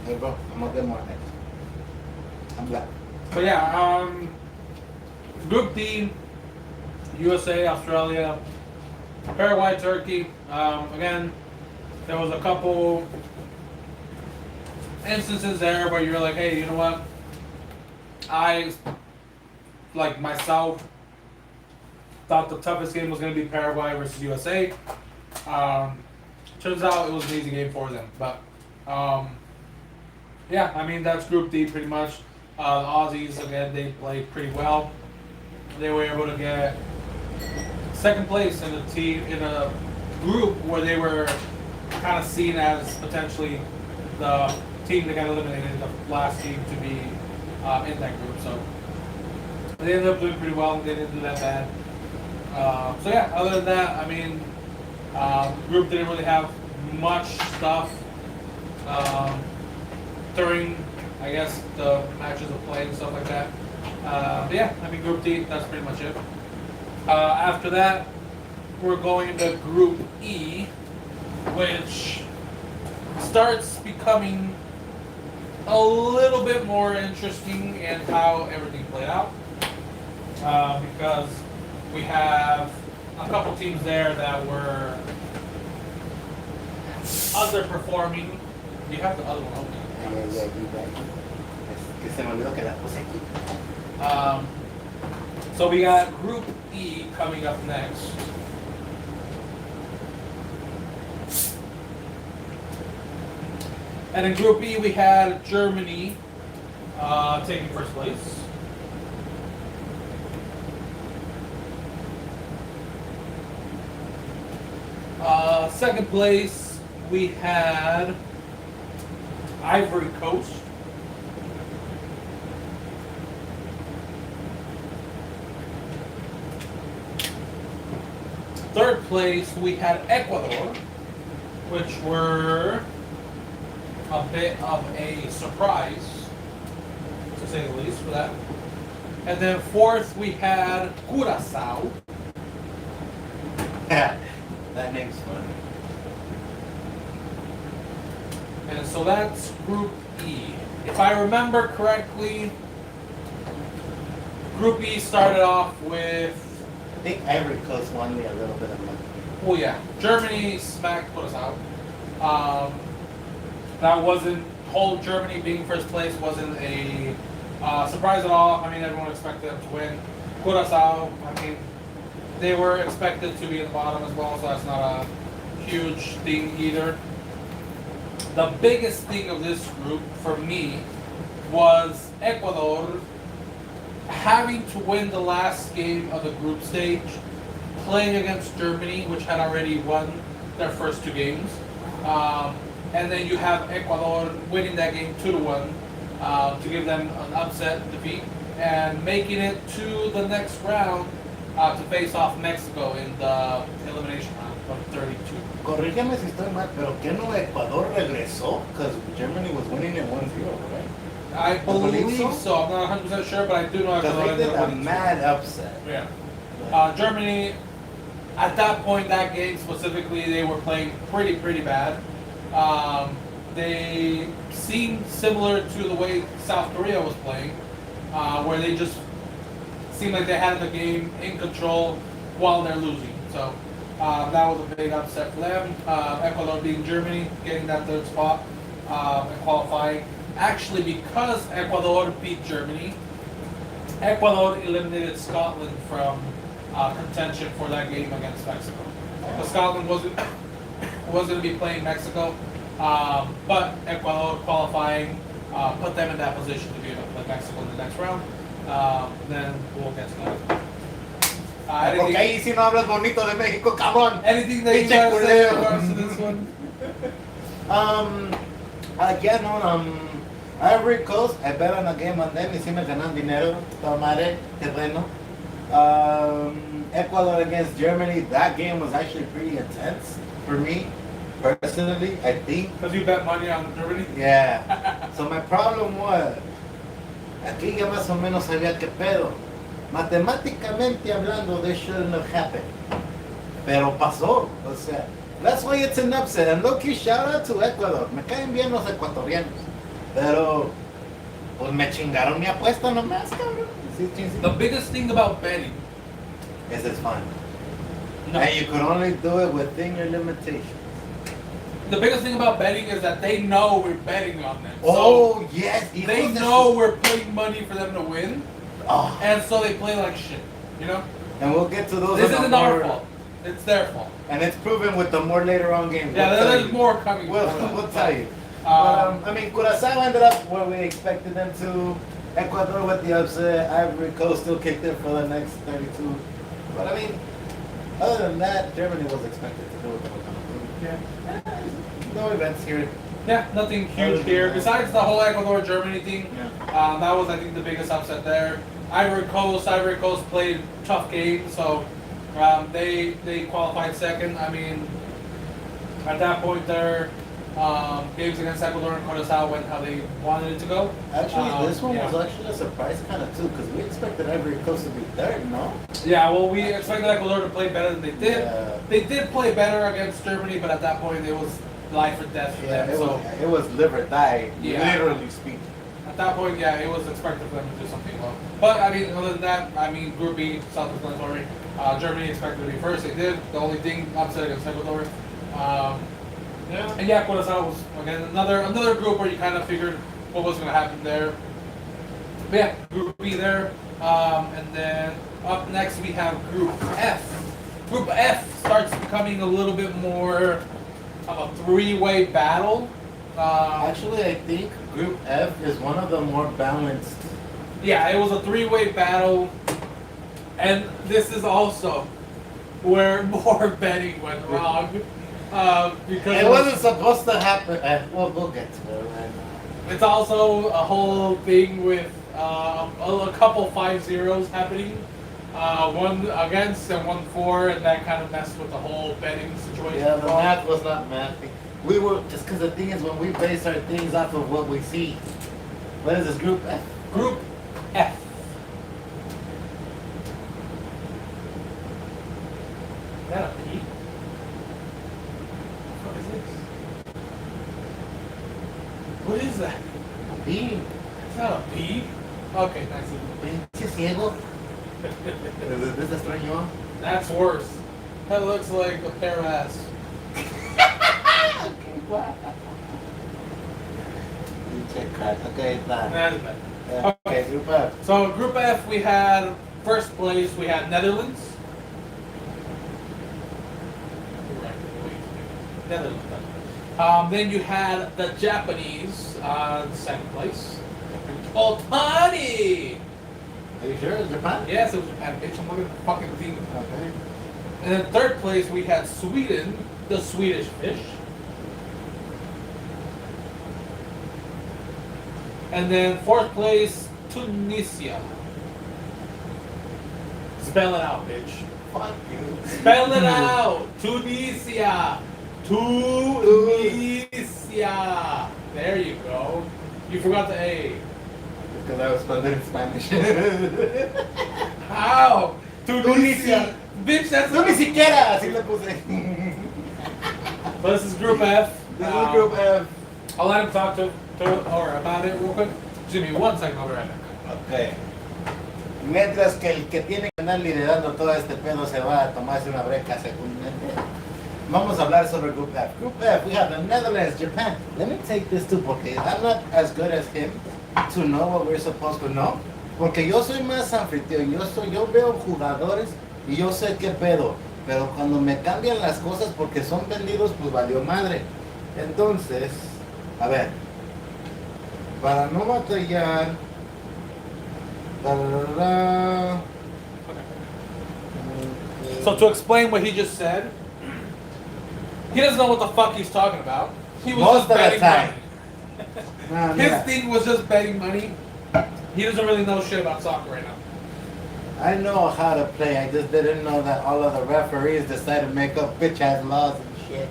Hey bro, I'm gonna get more next. I'm glad. But yeah, Group D, USA, Australia, Paraguay, Turkey. Again, there was a couple instances there where you're like, hey, you know what? I, like myself, thought the toughest game was going to be Paraguay versus USA. Turns out it was an easy game for them. But, yeah, I mean, that's Group D pretty much. The Aussies, again, they played pretty well. They were able to get second place in a group where they were kind of seen as potentially the team that got eliminated, the last team to be in that group. So they ended up doing pretty well, and they didn't do that bad. So yeah, other than that, I mean, group didn't really have much stuff during, I guess, the matches of play and stuff like that. But yeah, I mean, Group D, that's pretty much it. After that, we're going into Group E, which starts becoming a little bit more interesting in how everything played out. Because we have a couple teams there that were underperforming. You have the other one open. Yeah, you right. Que se me olvidó que la puse aquí. So we got Group E coming up next. And in Group E we had Germany taking first place. Second place, we had Ivory Coast. Third place, we had Ecuador, which were a bit of a surprise, to say the least, for that. And then fourth, we had Curacao. Yeah, that name's funny. And so that's Group E. If I remember correctly, Group E started off with, I think Ivory Coast won me a little bit of money. oh yeah, Germany smacked Curacao. That wasn't, whole Germany being first place wasn't a surprise at all. I mean, everyone expected them to win. Curacao, I mean, they were expected to be in the bottom as well, so that's not a huge thing either. The biggest thing of this group for me was Ecuador having to win the last game of the group stage, playing against Germany, which had already won their first two games. And then you have Ecuador winning that game 2-1 to give them an upset defeat and making it to the next round to face off Mexico in the elimination round of 32. Corrígeme si estoy mal, pero ¿qué no Ecuador regresó? Because Germany was winning it 1-0, right? I believe so? so. I'm not 100% sure, but I do know Because Ecuador they did ended up a winning. mad upset. Yeah. Germany, at that point, that game specifically, they were playing pretty bad. They seemed similar to the way South Korea was playing, where they just seemed like they had the game in control while they're losing. So that was a big upset for them. Ecuador beating Germany, getting that third spot and qualifying. Actually, because Ecuador beat Germany, Ecuador eliminated Scotland from contention for that game against Mexico. But Scotland wasn't going to be playing Mexico, but Ecuador qualifying put them in that position to be able to play Mexico in the next round. Then we'll get to that. Porque ahí sí no hablas bonito de México, cabrón. Anything that you Pinche gotta say in culero. regards to this one? Again, Ivory Coast, I bet on a game on them y sí me ganan dinero. Tomaré, qué bueno. Ecuador against Germany, that game was actually pretty intense for me, personally, I think. Because you bet money on Germany? Yeah. So my problem was, aquí ya más o menos sabía qué pedo. Matemáticamente hablando, this shouldn't have happened. Pero pasó, o sea, that's why it's an upset. And low-key shout out to Ecuador. Me caen bien los ecuatorianos. Pero, pues me chingaron mi apuesta nomás, cabrón. Sí, The biggest thing about betting, This is fun. no, And you could only do it within your limitations. the biggest thing about betting is that they know we're betting on them. Oh, yes. So they know we're putting money for them to win, Oh, and so they play like shit. You know? and we'll get to those. This in the isn't our more- fault. It's their fault. And it's proven with the more later on games. Yeah, We'll tell there's you. more coming. We'll tell you. Um, I mean, Curacao ended up where we expected them to. Ecuador with the upset. Ivory Coast still kicked in for the next 32. But I mean, other than that, Germany was expected to do what they were going to do. Yeah. No events here. Yeah, nothing Other huge than here. that. Besides the whole Ecuador-Germany thing, Yeah. that was, I think, the biggest upset there. Ivory Coast played tough games, so they qualified second. I mean, at that point there, games against Ecuador and Curacao went how they wanted it to go. Actually, this one yeah. was actually a surprise kind of too, because we expected Ivory Coast to be third, no? Yeah, well, we expected Ecuador to play better than they did. Yeah. They did play better against Germany, but at that point it was life or death for Yeah, them. So it was live or die, Yeah. literally speaking. at that point, yeah, it was expected for them to do something well. But I mean, other than that, I mean, Group B, self-explanatory. Germany expected to be first. They did. The only thing upset against Ecuador. Yeah. And yeah, Curacao was again another group where you kind of figured what was going to happen there. But yeah, Group B there, and then up next we have Group F. Group F starts becoming a little bit more of a three-way battle. Actually, I think Group F is one of the more balanced. Yeah, it was a three-way battle, and this is also where more betting went wrong. Because It wasn't supposed to happen. Well, we'll get to it. Right? it's also a whole thing with a couple 5-0s happening. One against and one for, and that kind of messed with the whole betting situation. Yeah, the math was not mathing. We were just because the thing is when we base our things off of what we see. What is this group F? Group F. Is that a P? What is this? What is that? B. It's not a P. Okay, nice. Pinche ciego. ¿This is extraño? That's worse. That looks like a pair of ass. Pinche crack. Okay, está. That is bad. Yeah, okay, group F. So Group F, we had first place. We had Netherlands. Netherlands. Then you had the Japanese, second place. Otani. Are you sure it's Japan? Yes, it was Japan, bitch. I'm looking at the fucking team. Okay. And then third place, we had Sweden, the Swedish fish. And then fourth place, Tunisia. Spell it out, bitch. Fuck you. Spell it out. Tunisia. Tunisia. There you go. You forgot the A. Because I was spelling it in Spanish. How? Tunisia. Bitch, that's No, ni siquiera. Así le puse. So this is Group F. This is group F. I'll let him talk to or about it real quick. Just give me 1 second, I'll be right back. Ok. Mientras que el que tiene que andar liderando todo este pedo se va a tomarse una breca seguramente. Vamos a hablar sobre Group F. Group F, we have the Netherlands, Japan. Let me take this too, porque I'm not as good as him to know what we're supposed to know. Porque yo soy más anfitrión, yo veo jugadores y yo sé qué pedo. Pero cuando me cambian las cosas porque son vendidos, pues valió madre. Entonces, a ver, para no batallar, So to explain what he just said, he doesn't know what the fuck he's talking about. He was Most just of the betting time. money. no, His no. thing was just betting money. He doesn't really know shit about soccer right now. I know how to play, I just didn't know that all of the referees decided to make up bitch ass laws and shit.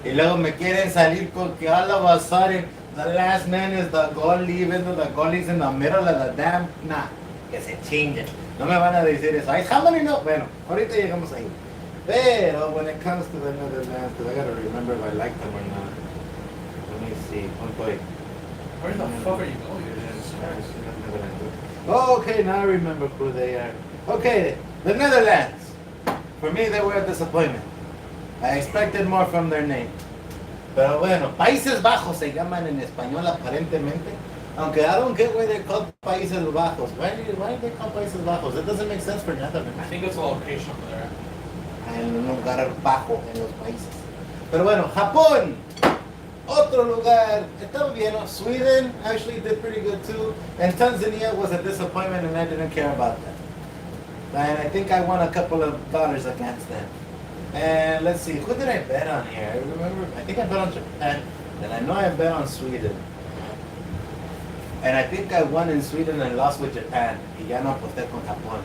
Y luego me quieren salir con que all of a sudden the last man is the goalie, even though the goalie's in the middle of the damn. Nah, que se chinguen. No me van a decir eso. Ay, how many no? Bueno, ahorita llegamos ahí. Pero when it comes to the Netherlands, I gotta remember if I like them or not. Let me see. Where the fuck are you going? Oh, okay, now I remember who they are. Okay, the Netherlands. For me, they were a disappointment. I expected more from their name. Pero bueno, Países Bajos se llaman en español aparentemente. Aunque I don't get why they're called Países Bajos. Why are they called Países Bajos? It doesn't make sense for Netherlands. I think it's a location over there. Hay un lugar bajo en los países. Pero bueno, Japón. Otro lugar. Está bien. Sweden actually did pretty good too. And Tanzania was a disappointment and I didn't care about that. And I think I won a couple of dollars against them. And let's see, who did I bet on here? I remember, I think I bet on Japan. And I know I bet on Sweden. And I think I won in Sweden and lost with Japan. Y ya no aposté con Japón.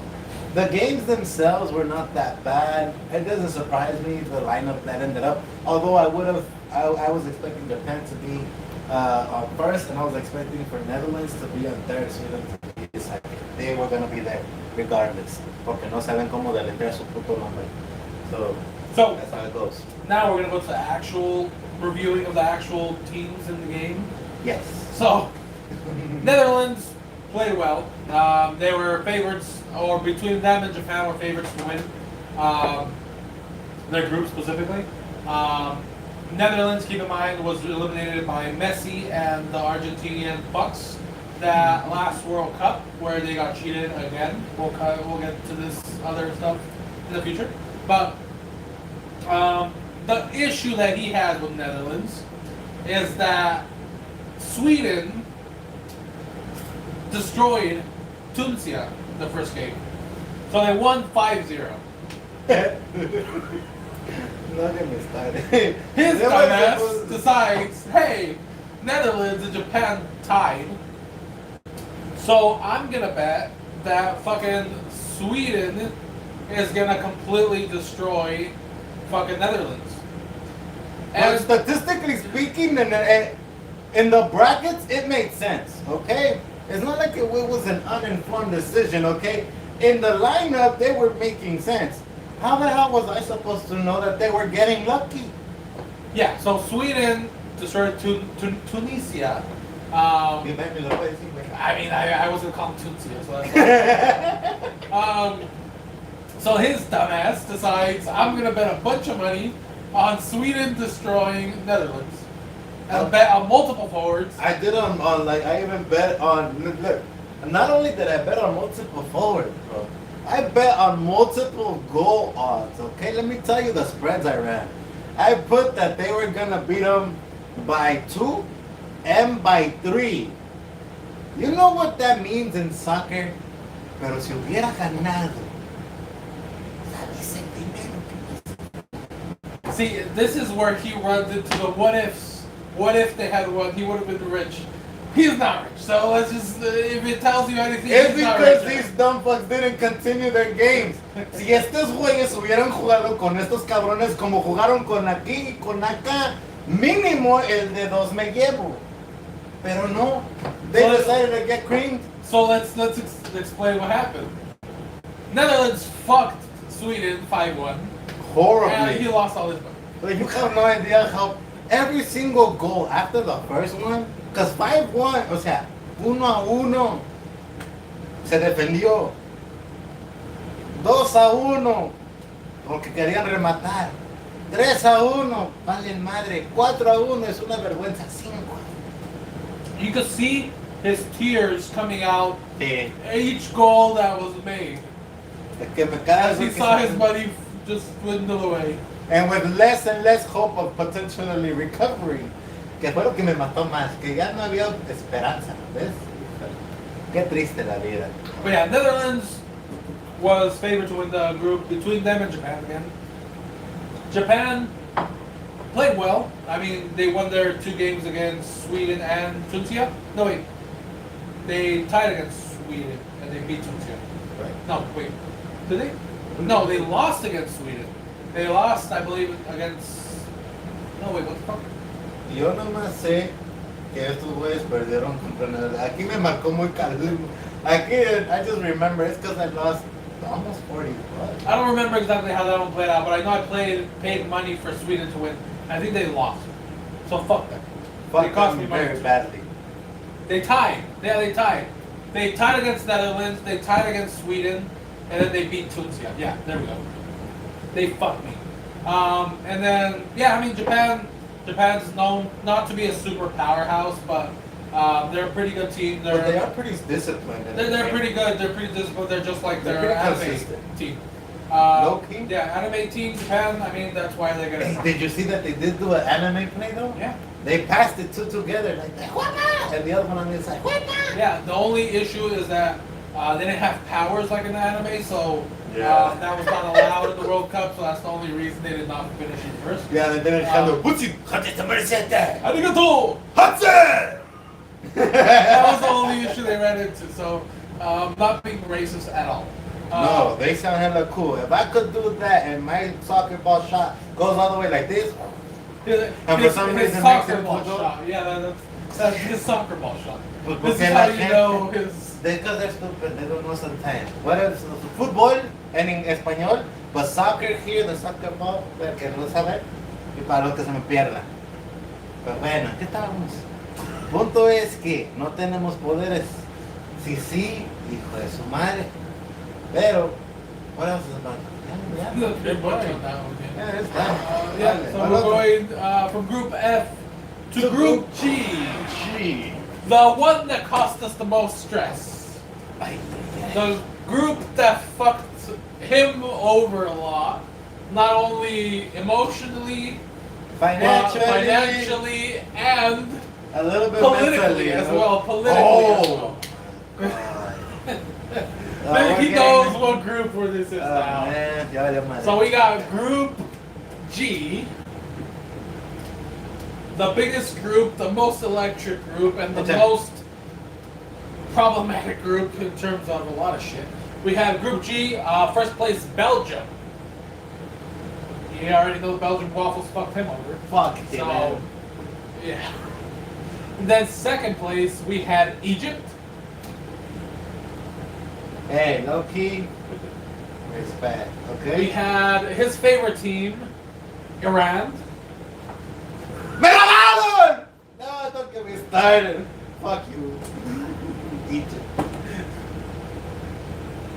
The games themselves were not that bad. It doesn't surprise me the lineup that ended up. Although I was expecting Japan to be on first, and I was expecting for Netherlands to be on third, Sweden to be second. They were gonna be there regardless, porque no saben cómo deletrear su puto nombre. So that's how it goes. Now we're gonna go to the actual reviewing of the actual teams in the game. Yes. So Netherlands played well. They were favorites, or between them and Japan were favorites to win their group specifically. Netherlands, keep in mind, was eliminated by Messi and the Argentinian Bucks that last World Cup, where they got cheated again. We'll get to this other stuff in the future. But the issue that he has with Netherlands is that Sweden destroyed Tunisia the first game. So they won 5-0. Not get me started. His They were dumbass supposed- decides, hey, Netherlands and Japan tied. So I'm gonna bet that fucking Sweden is gonna completely destroy fucking Netherlands. But And statistically speaking, in the brackets, it made sense, okay? It's not like it was an uninformed decision, okay? In the lineup, they were making sense. How the hell was I supposed to know that they were getting lucky? yeah, so Sweden destroyed Tunisia. You made me look like this, güey. I mean, I wasn't calling Tunisia, so that's why. So his dumbass decides I'm gonna bet a bunch of money on Sweden destroying Netherlands. And bet on multiple forwards. I did on like, I even bet on, look, not only did I bet on multiple forward, bro, I bet on multiple goal odds, okay? Let me tell you the spreads I ran. I put that they were gonna beat them by 2 and by 3. You know what that means in soccer? Pero si hubiera ganado, ese dinero que See, this is where he runs into the what ifs. What if they had won? He would have been rich. He's not rich. So let's just, if it tells you anything, Es he's not because rich. these dumb fucks didn't continue their games. Si estos güeyes hubieran jugado con estos cabrones como jugaron con aquí y con acá, mínimo el de 2 me llevo. Pero no, they So- decided to get creamed. So let's explain what happened. Netherlands fucked Sweden 5-1, and he Horribly. lost all his money. But you have no idea how every single goal after the first one, because 5-1, o sea, 1-1, se defendió. 2-1, porque querían rematar. 3-1, vale madre. 4-1, es una vergüenza. 5. You could see his tears coming out Sí. each goal that was made Es que cada as he vez que saw se- his money just dwindle away. And with less and less hope of potentially recovery. Que fue lo que me mató más, que ya no había esperanza, ¿ves? Qué triste la vida. But yeah, Netherlands was favored to win the group between them and Japan again. Japan played well. I mean, they won their 2 games against Sweden and Tunisia. No, wait. They tied against Sweden and they beat Tunisia. Right. No, wait. Did they? No, they lost against Sweden. They lost, I believe, against. No, wait, what the fuck? Yo nomás sé que estos güeyes perdieron contra Netherlands. Aquí me marcó muy cabrón. Aquí, I just remember, it's because I lost almost 40 bucks. I don't remember exactly how that one played out, but I know I paid money for Sweden to win. I think they lost. So fuck them. Fuck They cost them me money. very badly. They tied. Yeah, they tied. They tied against Netherlands, they tied against Sweden, and then they beat Tunisia. Yeah, there we go. They fucked me. And then, yeah, I mean, Japan's known not to be a super powerhouse, but they're a pretty good team. But they are pretty disciplined. in the They're game. pretty good. They're pretty disciplined. They're just like They're their pretty anime consistent. team. Low key? Yeah, anime team, Japan, I mean, that's why they're Hey, gonna. did you see that they did do an anime play though? Yeah. They passed it two together like that. What now? And the other one on the inside. What now? Yeah, the only issue is that they didn't have powers like in the anime, so Yeah. that was not allowed in the World Cup, so that's the only reason they did not finish it first. Yeah, they didn't have the Putsi. Arigato! Hudson! That was the only issue they ran into, so not being racist at all. No, they sound hella cool. If I could do that and my soccer ball shot goes all the way like this, and for some his reason soccer makes it ball go- shot. Yeah, that's his soccer ball shot. Pues, This porque is la how you gente- know his. because they're stupid, they don't know sometimes. What is football en español? But soccer here, the soccer ball, para que no sabe, y para los que se me pierda. Pero bueno, ¿qué estábamos? Punto es que no tenemos poderes. Sí, sí, hijo de su madre. Pero, what else is about? Ya, ya. Pretty much on that one, yeah. Yeah, it's done. Yeah, Dale, so ¿cuál we're otro? going from Group F to Group G. G. The one that cost us the most stress. Ay, ay, ay. The group that fucked him over a lot. Not only emotionally, financially, and a little bit politically mentally, as you know? well. Politically as well. we're he getting- knows what group where this is Oh, now. man, ya valió madre. So we got Group G, the biggest group, the most electric group, and the Okay. most problematic group in terms of a lot of shit. We have Group G, first place Belgium. You already know Belgium waffles fucked him over. Fuck it, So, man. yeah. And then second place we had Egypt. Hey, low key, respect. We Okay. had his favorite team, Iran. ¡Me la daron! No, don't get me started. Fuck you. Egypt.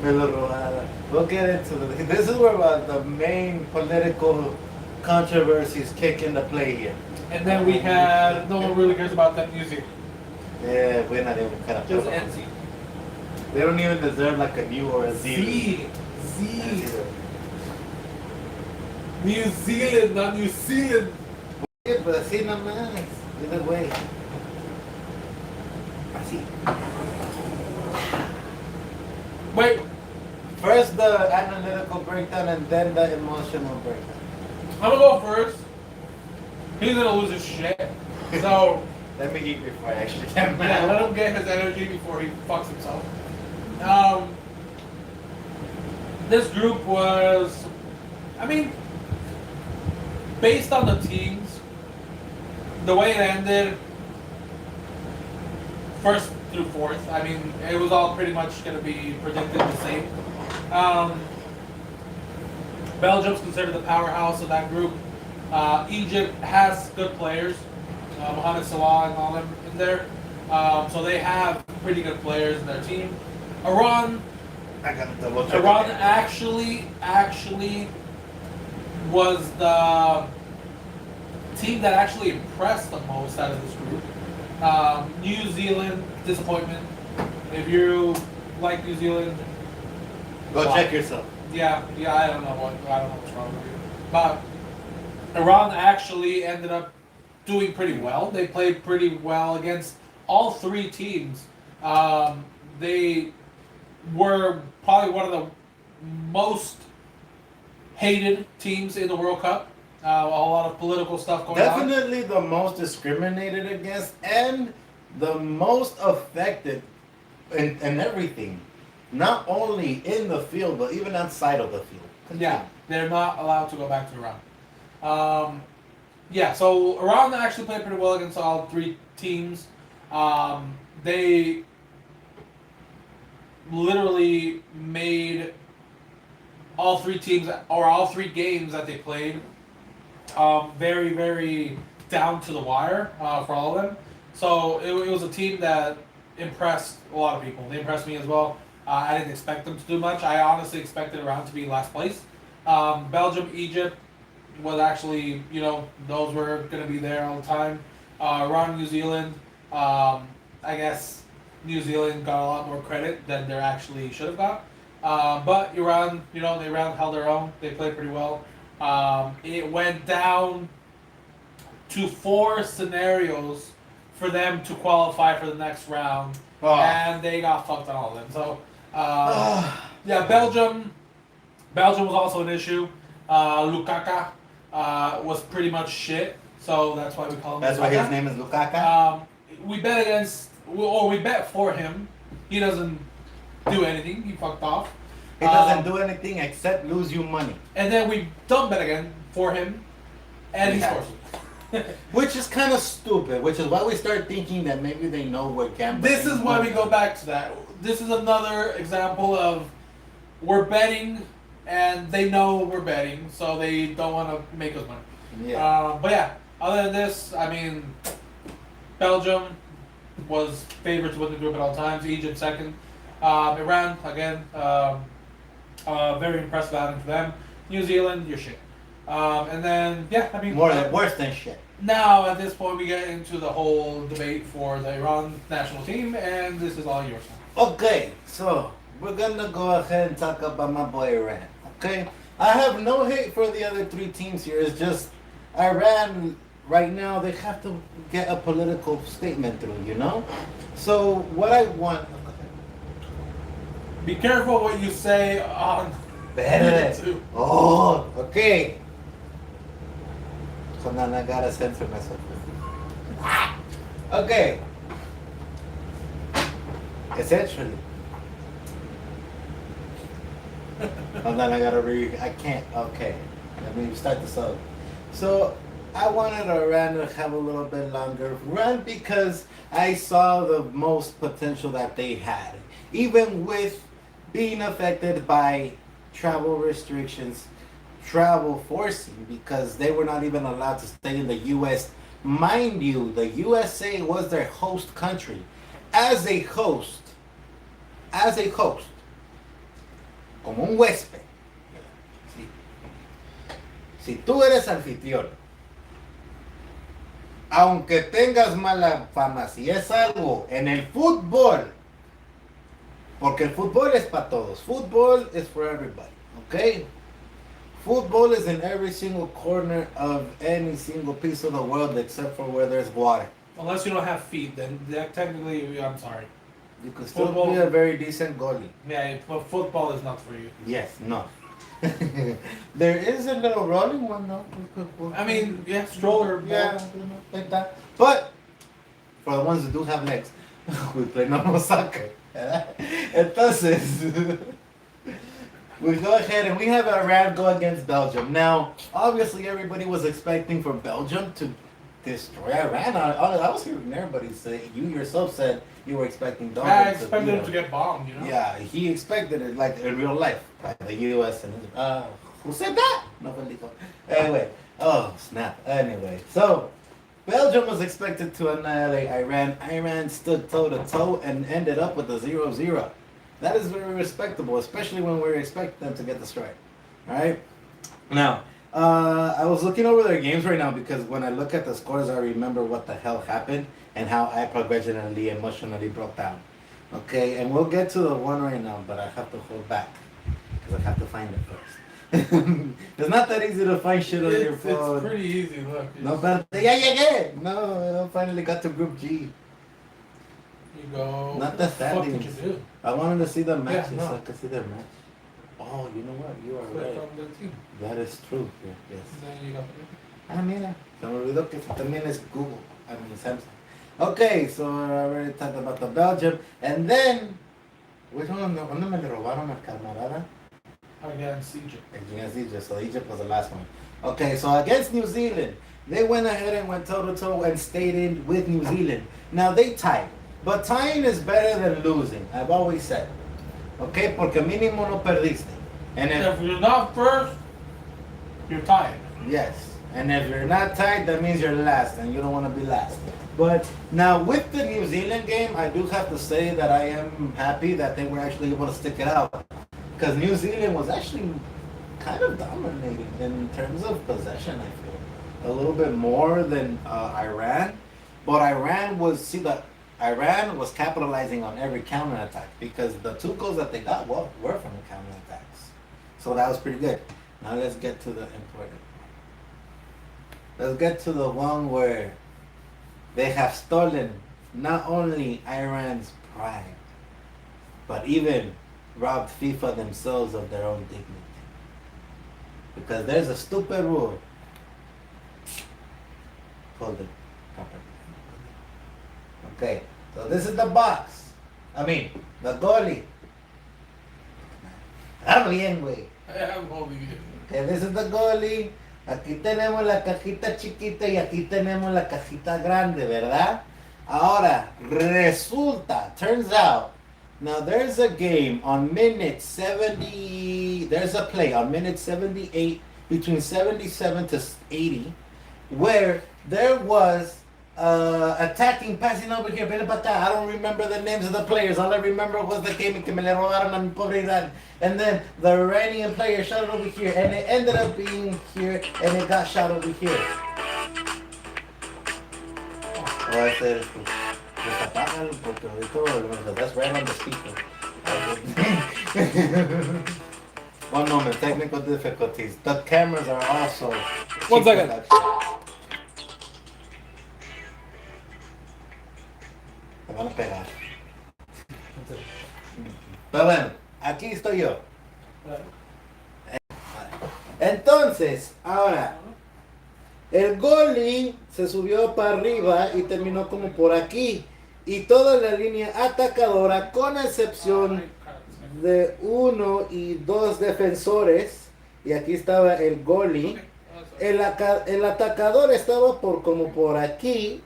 Me lo robaron. We'll get into this is where the main political controversies kick into play here. And then we had, no one really cares about that music. Yeah, we're not even cut up. Just NC. They don't even deserve like a new or a Z. Z. New Zealand, not New Zealand. Yeah, but así nomás. Either way. Así. Wait, First the analytical breakdown and then the emotional breakdown. I'm gonna go first. He's gonna lose his shit. So, Let me eat before I actually get yeah, let mad. him get his energy before he fucks himself. This group was, I mean, based on the teams, the way it ended, first through fourth, I mean, it was all pretty much going to be predicted the same. Belgium's considered the powerhouse of that group. Egypt has good players, Mohamed Salah and all them in there. So they have pretty good players in their team. Iran I gotta double check. Iran again. actually was the team that actually impressed the most out of this group. New Zealand, disappointment. If you like New Zealand, Go wow. check yourself. yeah, I don't know what's wrong with you. But Iran actually ended up doing pretty well. They played pretty well against all three teams. They were probably one of the most hated teams in the World Cup. A lot of political stuff going on. Definitely the most discriminated against and the most affected in everything. Not only in the field, but even outside of the field. Yeah, they're not allowed to go back to Iran. Yeah, so Iran actually played pretty well against all three teams. They literally made all three teams, or all three games that they played, very, very down to the wire for all of them. So it was a team that impressed a lot of people. They impressed me as well. I didn't expect them to do much. I honestly expected Iran to be last place. Belgium, Egypt was actually, those were going to be there all the time. Iran, New Zealand, I guess New Zealand got a lot more credit than they actually should have got. But Iran, Iran held their own. They played pretty well. It went down to 4 scenarios for them to qualify for the next round, and they got fucked on all of them. So, yeah, Belgium was also an issue. Lukaku was pretty much shit, so that's why we call him. That's why Lukaku. his name is Lukaku. We bet for him. He doesn't do anything. He fucked off. He doesn't do anything except lose you money. And then we don't bet again for him, and he Yeah. scores. Which is kind of stupid, which is why we start thinking that maybe they know we're gambling. This is why we go back to that. This is another example of we're betting, and they know we're betting, so they don't want to make us money. Yeah. But yeah, other than this, I mean, Belgium was favorite to win the group at all times. Egypt second. Iran again, very impressive outing for them. New Zealand, you're shit. And then yeah, I mean, Worse than shit. now at this point we get into the whole debate for the Iran national team, and this is all yours. Okay, so we're gonna go ahead and talk about my boy Iran. Okay, I have no hate for the other 3 teams here. It's just Iran right now they have to get a political statement through. So what I want. Be careful what you say on Better. YouTube. Oh, okay. Hold on, I gotta censor myself. Okay. Essentially. Hold on, I gotta read. I can't. Okay. Let me start this over. So, I wanted Iran to have a little bit longer run because I saw the most potential that they had. Even with being affected by travel restrictions, travel forcing, because they were not even allowed to stay in the U.S. Mind you, the USA was their host country. As a host, como un huésped, si tú eres anfitrión, aunque tengas mala fama, si es algo en el fútbol, porque el fútbol es para todos, fútbol is for everybody, okay? Football is in every single corner of any single piece of the world except for where there's water. Unless you don't have feet, then technically, I'm sorry. You could still be a very decent goalie. Yeah, but football is not for you. Yes, no. There is a little rolling one though. I mean, yeah, stroller, yeah, like that. But for the ones that do have legs, we play normal soccer. Entonces, we go ahead and we have Iran go against Belgium. Now, obviously, everybody was expecting for Belgium to destroy Iran. I was hearing everybody say, you yourself said you were expecting Belgium I expected him to get bombed, you know? Yeah, he expected it like in real life by the U.S. and who said that? Nobody. Anyway, oh snap. Anyway, so Belgium was expected to annihilate Iran. Iran stood toe to toe and ended up with a 0-0. That is very respectable, especially when we're expecting them to get the strike. All right. Now, I was looking over their games right now because when I look at the scores, I remember what the hell happened and how I progressively emotionally broke down. Okay, and we'll get to the one right now, but I have to hold back because I have to find it first. It's not that easy to find shit on your phone. It's pretty easy, look. No, but yeah. No, I finally got to Group G. You go. Not the What did you standings. do? I wanted to see the matches no. so I could see their match. Oh, you know what? You are Click right. on the team. That is true. Yeah, yes. Then you got Ah, mira. Se me olvidó que también es Google. I mean, Samsung. Okay, so I already talked about the Belgium. And then, which one? ¿Dónde me le robaron al camarada? against Egypt. Against Egypt. So Egypt was the last one. Okay, so against New Zealand, they went ahead and went toe to toe and stayed in with New Zealand. Now they tied. But tying is better than losing. I've always said. Okay, porque mínimo no perdiste. And If you're not first, you're tied. yes. And if you're not tied, that means you're last, and you don't want to be last. But now with the New Zealand game, I do have to say that I am happy that they were actually able to stick it out. Because New Zealand was actually kind of dominating in terms of possession, I feel. A little bit more than Iran. But Iran was capitalizing on every counterattack because the 2 goals that they got were from the counterattacks. So that was pretty good. Now let's get to the important. Let's get to the one where they have stolen not only Iran's pride, but even robbed FIFA themselves of their own dignity. Because there's a stupid rule. Hold it. Okay, so this is the box. I mean, the goalie. Ah, bien, güey. I'm holding it. Okay, this is the goalie. Aquí tenemos la cajita chiquita y aquí tenemos la cajita grande, ¿verdad? Ahora, turns out, now there's a game on minute 70, there's a play on minute 78, between 77 to 80, where there was attacking, passing over here, I don't remember the names of the players. All I remember was the game que me le robaron a mi pobre Iran. And then the Iranian player shot it over here, and it ended up being here, and it got shot over here. Oh, I said, pues apágalo, porque ahorita that's right on the speaker. One moment, technical difficulties. The cameras are also. 1 second. Me van a pegar. Pero bueno, aquí estoy yo. Entonces, ahora, El goalie se subió para arriba y terminó como por aquí. Y toda la línea atacadora, con excepción de uno y dos defensores, y aquí estaba el goalie, el atacador estaba por como por aquí,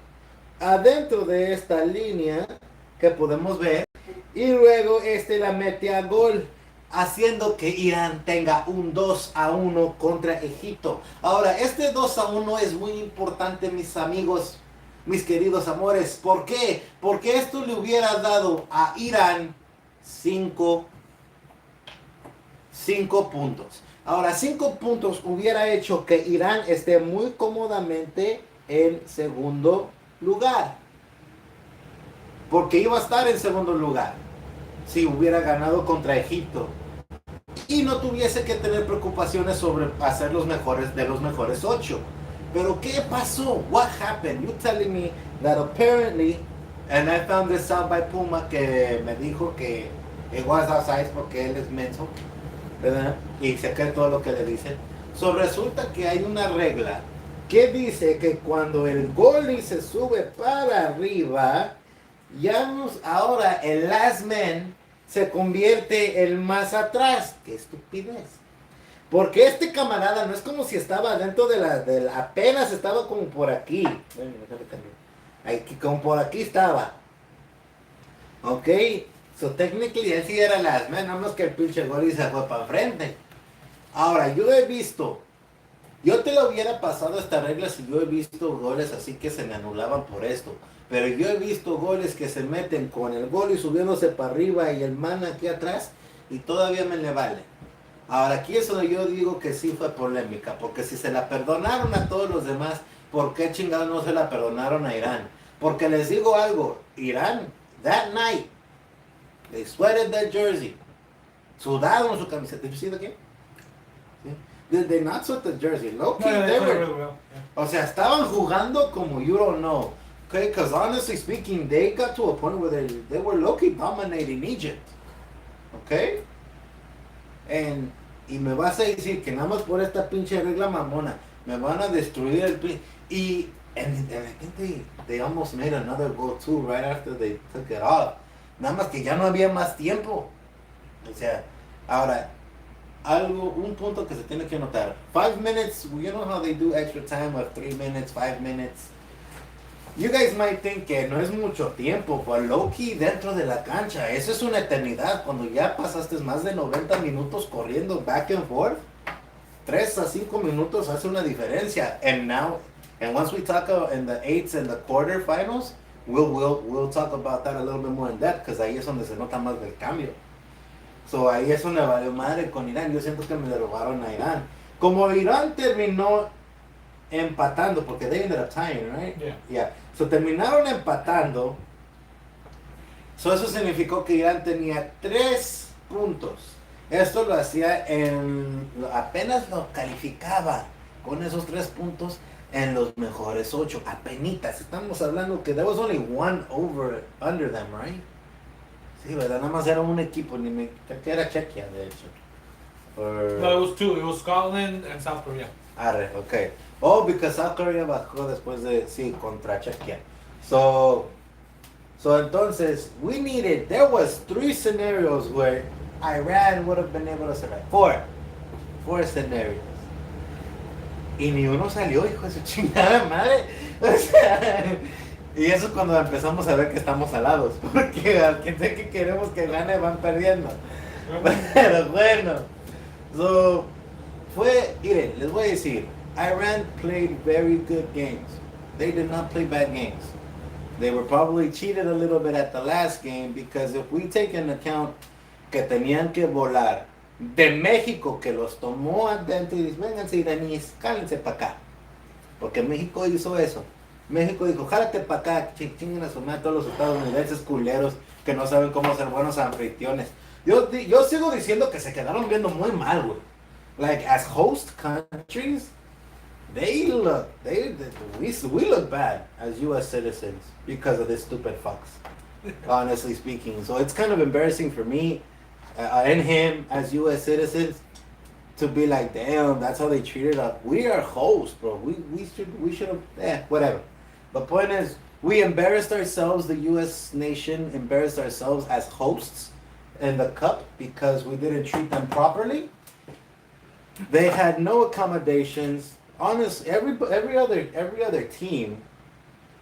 adentro de esta línea que podemos ver, y luego la mete a gol, haciendo que Irán tenga un 2-1 contra Egipto. Ahora, este 2-1 es muy importante, mis amigos, mis queridos amores. ¿Por qué? Porque esto le hubiera dado a Irán 5 puntos. Ahora, 5 puntos hubiera hecho que Irán esté muy cómodamente en segundo lugar. Porque iba a estar en segundo lugar si hubiera ganado contra Egipto. Y no tuviese que tener preocupaciones sobre hacer los mejores de los mejores 8. Pero ¿qué pasó? What happened? You telling me that apparently, and I found this out by Puma, que me dijo que it was outside porque él es menso, ¿verdad? Y se cree todo lo que le dicen. So resulta que hay una regla que dice que cuando el goalie se sube para arriba, ahora el last man se convierte el más atrás. ¡Qué estupidez! Porque este camarada no es como si estaba dentro de la apenas estaba como por aquí. Bueno, como por aquí estaba. Ok, so technically él sí era last man, nada más que el pinche goalie se fue para enfrente. Ahora, yo te lo hubiera pasado esta regla si yo he visto goles así que se me anulaban por esto. Pero yo he visto goles que se meten con el gol y subiéndose para arriba y el man aquí atrás y todavía me le vale. Ahora aquí eso yo digo que sí fue polémica, porque si se la perdonaron a todos los demás, ¿por qué chingados no se la perdonaron a Irán? Porque les digo algo, Irán, that night, they sweated their jersey, sudaron su camiseta. ¿Did you see the game? Did they not sweat the jersey? Low-key, they were, really well. o sea, estaban jugando como you don't know. Okay, because honestly speaking, they got to a point where they were low-key dominating Egypt. Okay? Y me vas a decir que nada más por esta pinche regla mamona me van a destruir el pinche. And I think they almost made another goal too right after they took it off. Nada más que ya no había más tiempo. O sea, ahora, un punto que se tiene que notar. 5 minutes, you know how they do extra time of 3 minutes, 5 minutes. You guys might think que no es mucho tiempo, pero low-key dentro de la cancha, eso es una eternidad. Cuando ya pasaste más de 90 minutos corriendo back and forth, 3 a 5 minutos hace una diferencia. And once we talk in the 8s and the quarterfinals, we'll talk about that a little bit more in depth, because ahí es donde se nota más del cambio. So ahí es una valió madre con Irán. Yo siento que me le robaron a Irán. Como Irán terminó empatando, porque they ended up tying, right? Yeah. So terminaron empatando. So eso significó que Irán tenía 3 puntos. Esto lo hacía apenas lo calificaba con esos 3 puntos en los mejores 8. Apenitas. Estamos hablando que there was only one under them, right? Sí, ¿verdad? Nada más era un equipo, que era Chequia, de hecho. No, it was 2. It was Scotland and South Korea. Arre, ok. Oh, because South Korea bajó después contra Chequia. So entonces, there was 3 scenarios where Iran would have been able to survive. 4 scenarios. Y ni uno salió, hijo de su chingada madre. O sea, y eso es cuando empezamos a ver que estamos alados. Porque al que sé que queremos que gane van perdiendo. Pero bueno. So, miren, les voy a decir. Iran played very good games. They did not play bad games. They were probably cheated a little bit at the last game, because if we take into account que tenían que volar de México, que los tomó adentro y dice, vénganse iraníes, cálense para acá. Porque México hizo eso. México dijo, jálate para acá, chinguen a su madre todos los estadounidenses culeros que no saben cómo ser buenos anfitriones. Yo sigo diciendo que se quedaron viendo muy mal, güey. Like, as host countries, we look bad as U.S. citizens because of this stupid fucks, honestly speaking. So it's kind of embarrassing for me and him as U.S. citizens to be like, damn, that's how they treated us. We are hosts, bro. We should have whatever. The point is, we embarrassed ourselves. The U.S. nation embarrassed ourselves as hosts in the cup because we didn't treat them properly. They had no accommodations. Honestly, every other team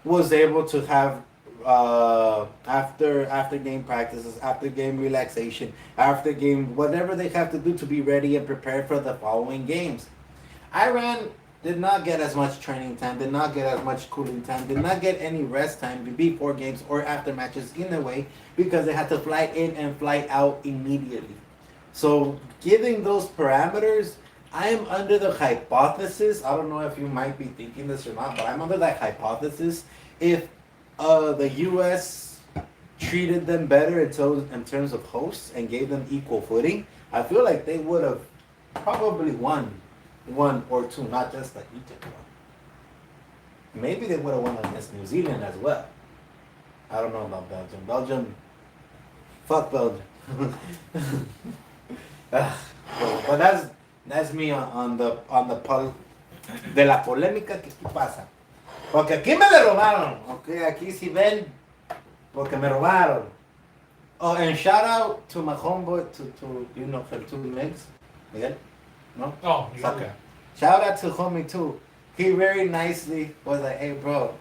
was able to have after game practices, after game relaxation, after game whatever they have to do to be ready and prepared for the following games. Iran did not get as much training time, did not get as much cooling time, did not get any rest time before games or after matches in a way because they had to fly in and fly out immediately. So, giving those parameters, I am under the hypothesis, I don't know if you might be thinking this or not, but I'm under that hypothesis. If the U.S. treated them better in terms of hosts and gave them equal footing, I feel like they would have probably won one or two, not just the Egypt one. Maybe they would have won against New Zealand as well. I don't know about Belgium. Belgium, fuck Belgium. But that's me on the de la polémica que aquí pasa. Porque aquí me robaron, okay? Aquí si ven, porque me robaron. Oh, and shout out to my homeboy, to you know, for 2 legs, Miguel. No? Oh, Okay. Shout out to homie too. He very nicely was like, hey bro,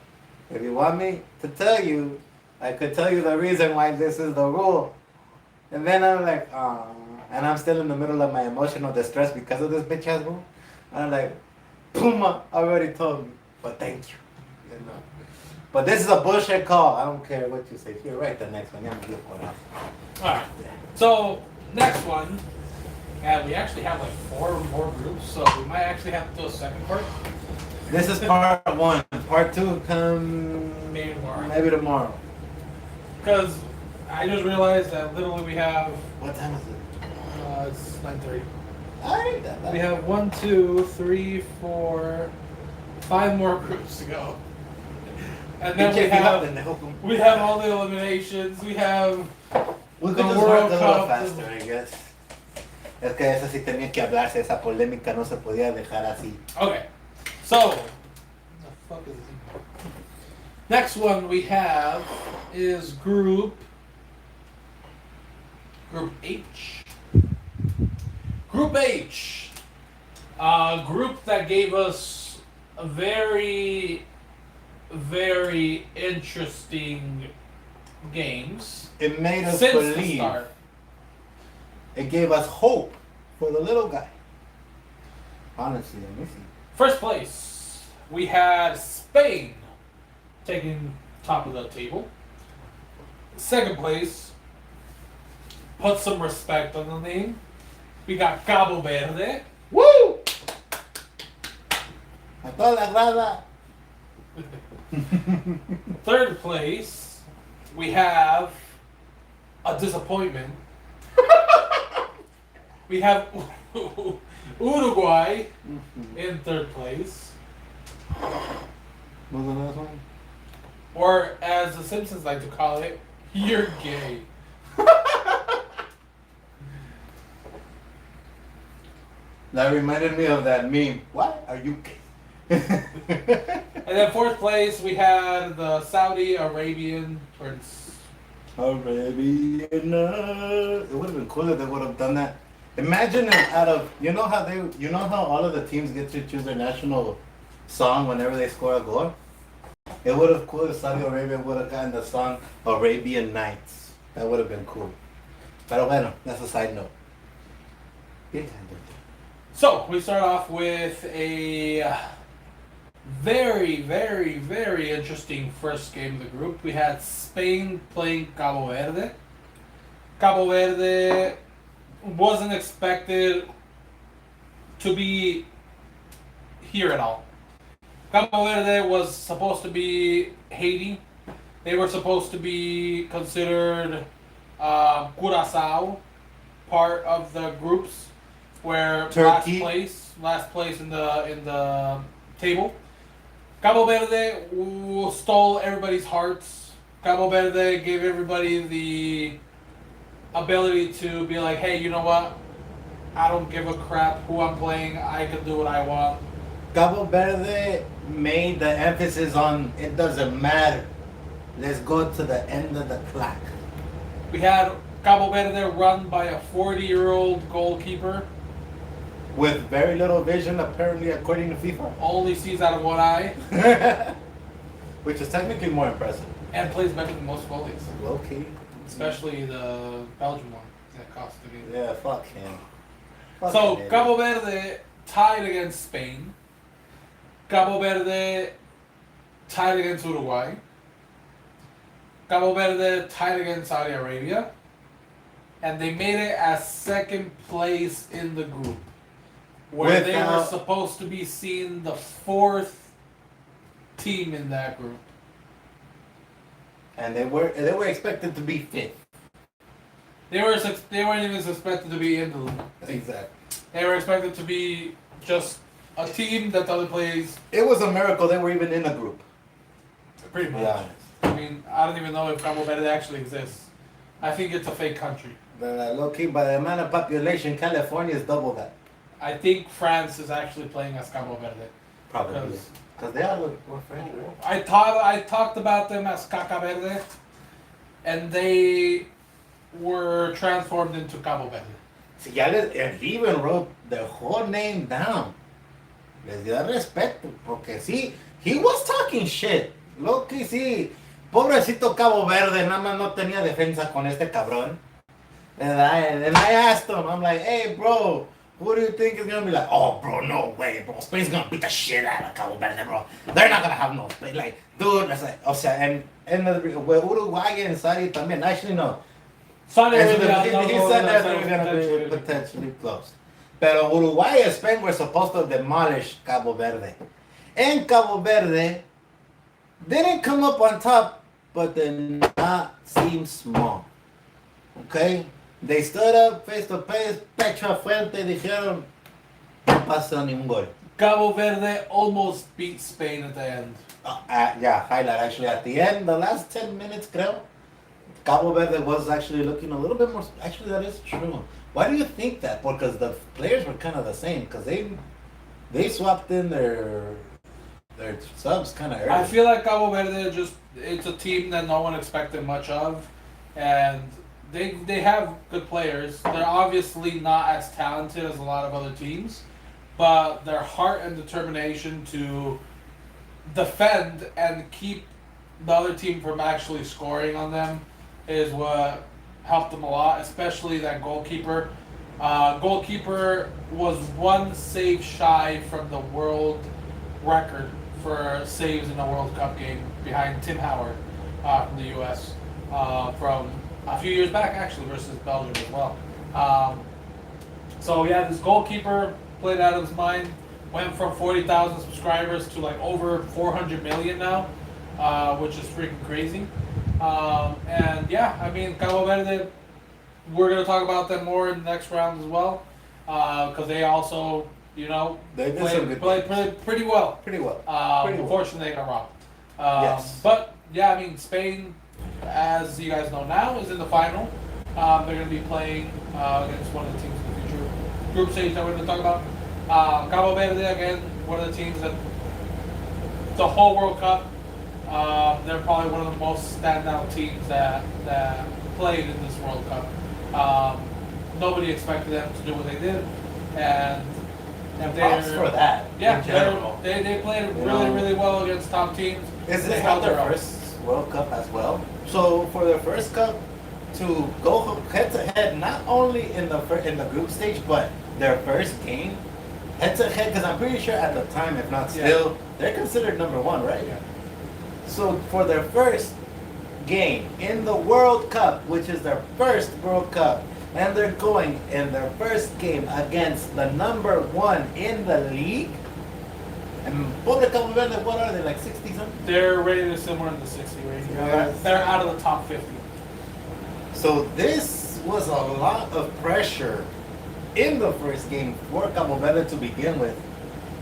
if you want me to tell you, I could tell you the reason why this is the rule. And then I'm like, and I'm still in the middle of my emotional distress because of this bitch ass rule. And I'm like, Puma already told me, but thank you. You know. But this is a bullshit call. I don't care what you say. You're right, the next one. Alright. So, next one. And we actually have like 4 more groups, so we might actually have to do a second part. This is part 1. Part 2 come Maybe tomorrow. tomorrow. Because I just realized that literally we have, What time is it? it's 9:30. Alright, that. We have 1, 2, 3, 4, 5 more groups to go. And then we have all the eliminations. We have We the could just World work a little Cup. faster, I guess. Es que eso sí tenía que hablarse, esa polémica no se podía dejar así. Okay, so the fuck is this? Next one we have is Group H. Group H, a group that gave us a very, very interesting games It made us since the believe. start. It gave us hope for the little guy. Honestly, let me see. First place, we had Spain taking top of the table. Second place, put some respect on the name. We got Cabo Verde. Woo! A toda la grada. Third place, we have a disappointment. We have Uruguay in third place. What's the last one? Or as the Simpsons like to call it, you're gay. That reminded me of that meme. What? Are you gay? And then fourth place, we had the Saudi Arabian Prince. Arabian. It would have been cool if they would have done that. Imagine if out of you know how all of the teams get to choose their national song whenever they score a goal. It would have cool if Saudi Arabia would have gotten the song Arabian Nights. That would have been cool. Pero bueno, that's a side note. So we start off with a very, very, very interesting first game of the group. We had Spain playing Cabo Verde. Cabo Verde wasn't expected to be here at all. Cabo Verde was supposed to be Haiti. They were supposed to be considered Curacao, part of the groups, where Turkey. last place in the table. Cabo Verde stole everybody's hearts. Cabo Verde gave everybody the ability to be like, hey, you know what? I don't give a crap who I'm playing. I can do what I want. Cabo Verde made the emphasis on it doesn't matter. Let's go to the end of the clock. We had Cabo Verde run by a 40-year-old goalkeeper. With very little vision, apparently, according to FIFA. Only sees out of one eye. Which is technically more impressive. And plays better than most goalies. Low key. Especially the Belgian one. That cost me. Yeah, fuck him. So, Fucking Cabo Verde tied against Spain. Cabo Verde tied against Uruguay. Cabo Verde tied against Saudi Arabia. And they made it as second place in the group. Where they were supposed to be seen the fourth team in that group. And they were expected to be fifth. They weren't even expected to be in the league. Exactly. They were expected to be just a team that only plays. It was a miracle they were even in a group. Pretty much. Yeah. I mean, I don't even know if Cabo Verde actually exists. I think it's a fake country. But low key, by the amount of population, California is double that. I think France is actually playing as Cabo Verde. Probably. Because they are more French, right? I talked about them as Caca Verde, and they were transformed into Cabo Verde. See, and he even wrote their whole name down. Les dio respeto, porque sí, he was talking shit. Lo que sí, pobrecito Cabo Verde, nada más no tenía defensa con este cabrón. And I asked him, I'm like, hey bro, who do you think is gonna be like, oh bro, no way, bro, Spain's gonna beat the shit out of Cabo Verde, bro. They're not gonna have no Spain. Like, dude, that's like, o sea, and Uruguay and Saudi también, actually no. Saudi He Arabia, said that they were going to be potentially close. Pero Uruguay and Spain were supposed to demolish Cabo Verde. And Cabo Verde didn't come up on top, but did not seem small. Okay? They stood up face to face, pecho fuerte, dijeron, no pasó ni un gol. Cabo Verde almost beat Spain at the end. Yeah, highlight actually at the end, the last 10 minutes, creo. Cabo Verde was actually looking a little bit more. Actually, that is true. Why do you think that? Because the players were kind of the same. Because they swapped in their subs kind of early. I feel like Cabo Verde it's a team that no one expected much of, and they have good players. They're obviously not as talented as a lot of other teams, but their heart and determination to defend and keep the other team from actually scoring on them is what helped them a lot, especially that goalkeeper. Goalkeeper was one save shy from the world record for saves in a World Cup game behind Tim Howard from the U.S. From a few years back, actually, versus Belgium as well. So yeah, this goalkeeper played out of his mind, went from 40,000 subscribers to like over 400 million now, which is freaking crazy. And yeah, I mean, Cabo Verde, we're going to talk about them more in the next round as well, because they also, you know, They did played pretty well. Pretty well. Unfortunately, they got robbed. Yes. But yeah, I mean, Spain, as you guys know now, is in the final. They're going to be playing against one of the teams in the future group stage that we're going to talk about. Cabo Verde, again, one of the teams that the whole World Cup, they're probably one of the most standout teams that played in this World Cup. Nobody expected them to do what they did, and Props for that. yeah, in general. they played really well against top teams. Is They this held not their their own. first World Cup as well? So for their first cup, to go head to head, not only in the group stage, but their first game head to head, because I'm pretty sure at the time, if not still, they're considered number one, right? Yeah. So for their first game in the World Cup, which is their first World Cup, and they're going in their first game against the number one in the league. And Pobre Cabo Verde, what are they, like 60 something? They're rated somewhere in the 60 range. Yeah. They're out of the top 50. So this was a lot of pressure in the first game for Cabo Verde to begin with.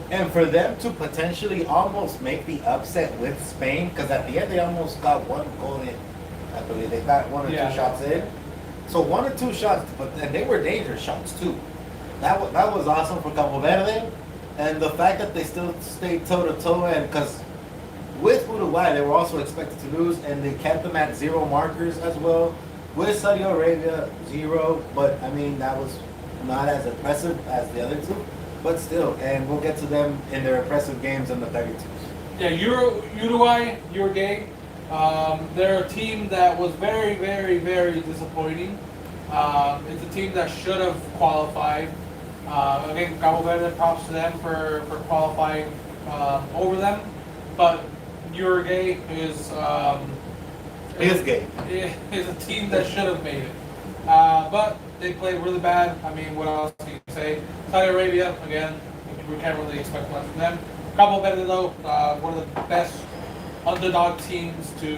And for them to potentially almost make the upset with Spain, because at the end they almost got one goal in. I believe they got one or two shots in. So one or two shots, and they were dangerous shots too. that was awesome for Cabo Verde, and the fact that they still stayed toe to toe, and because with Uruguay they were also expected to lose, and they kept them at 0 markers as well. With Saudi Arabia 0, but I mean that was not as impressive as the other two, but still, and we'll get to them in their impressive games in the 32s. Yeah, Uruguay, they're a team that was very, very, very disappointing. It's a team that should have qualified. Again, Cabo Verde, props to them for qualifying over them. But Uruguay is is a team that should have made it. But they played really bad. I mean, what else can you say? Saudi Arabia, again, we can't really expect much from them. Cabo Verde, though, one of the best underdog teams to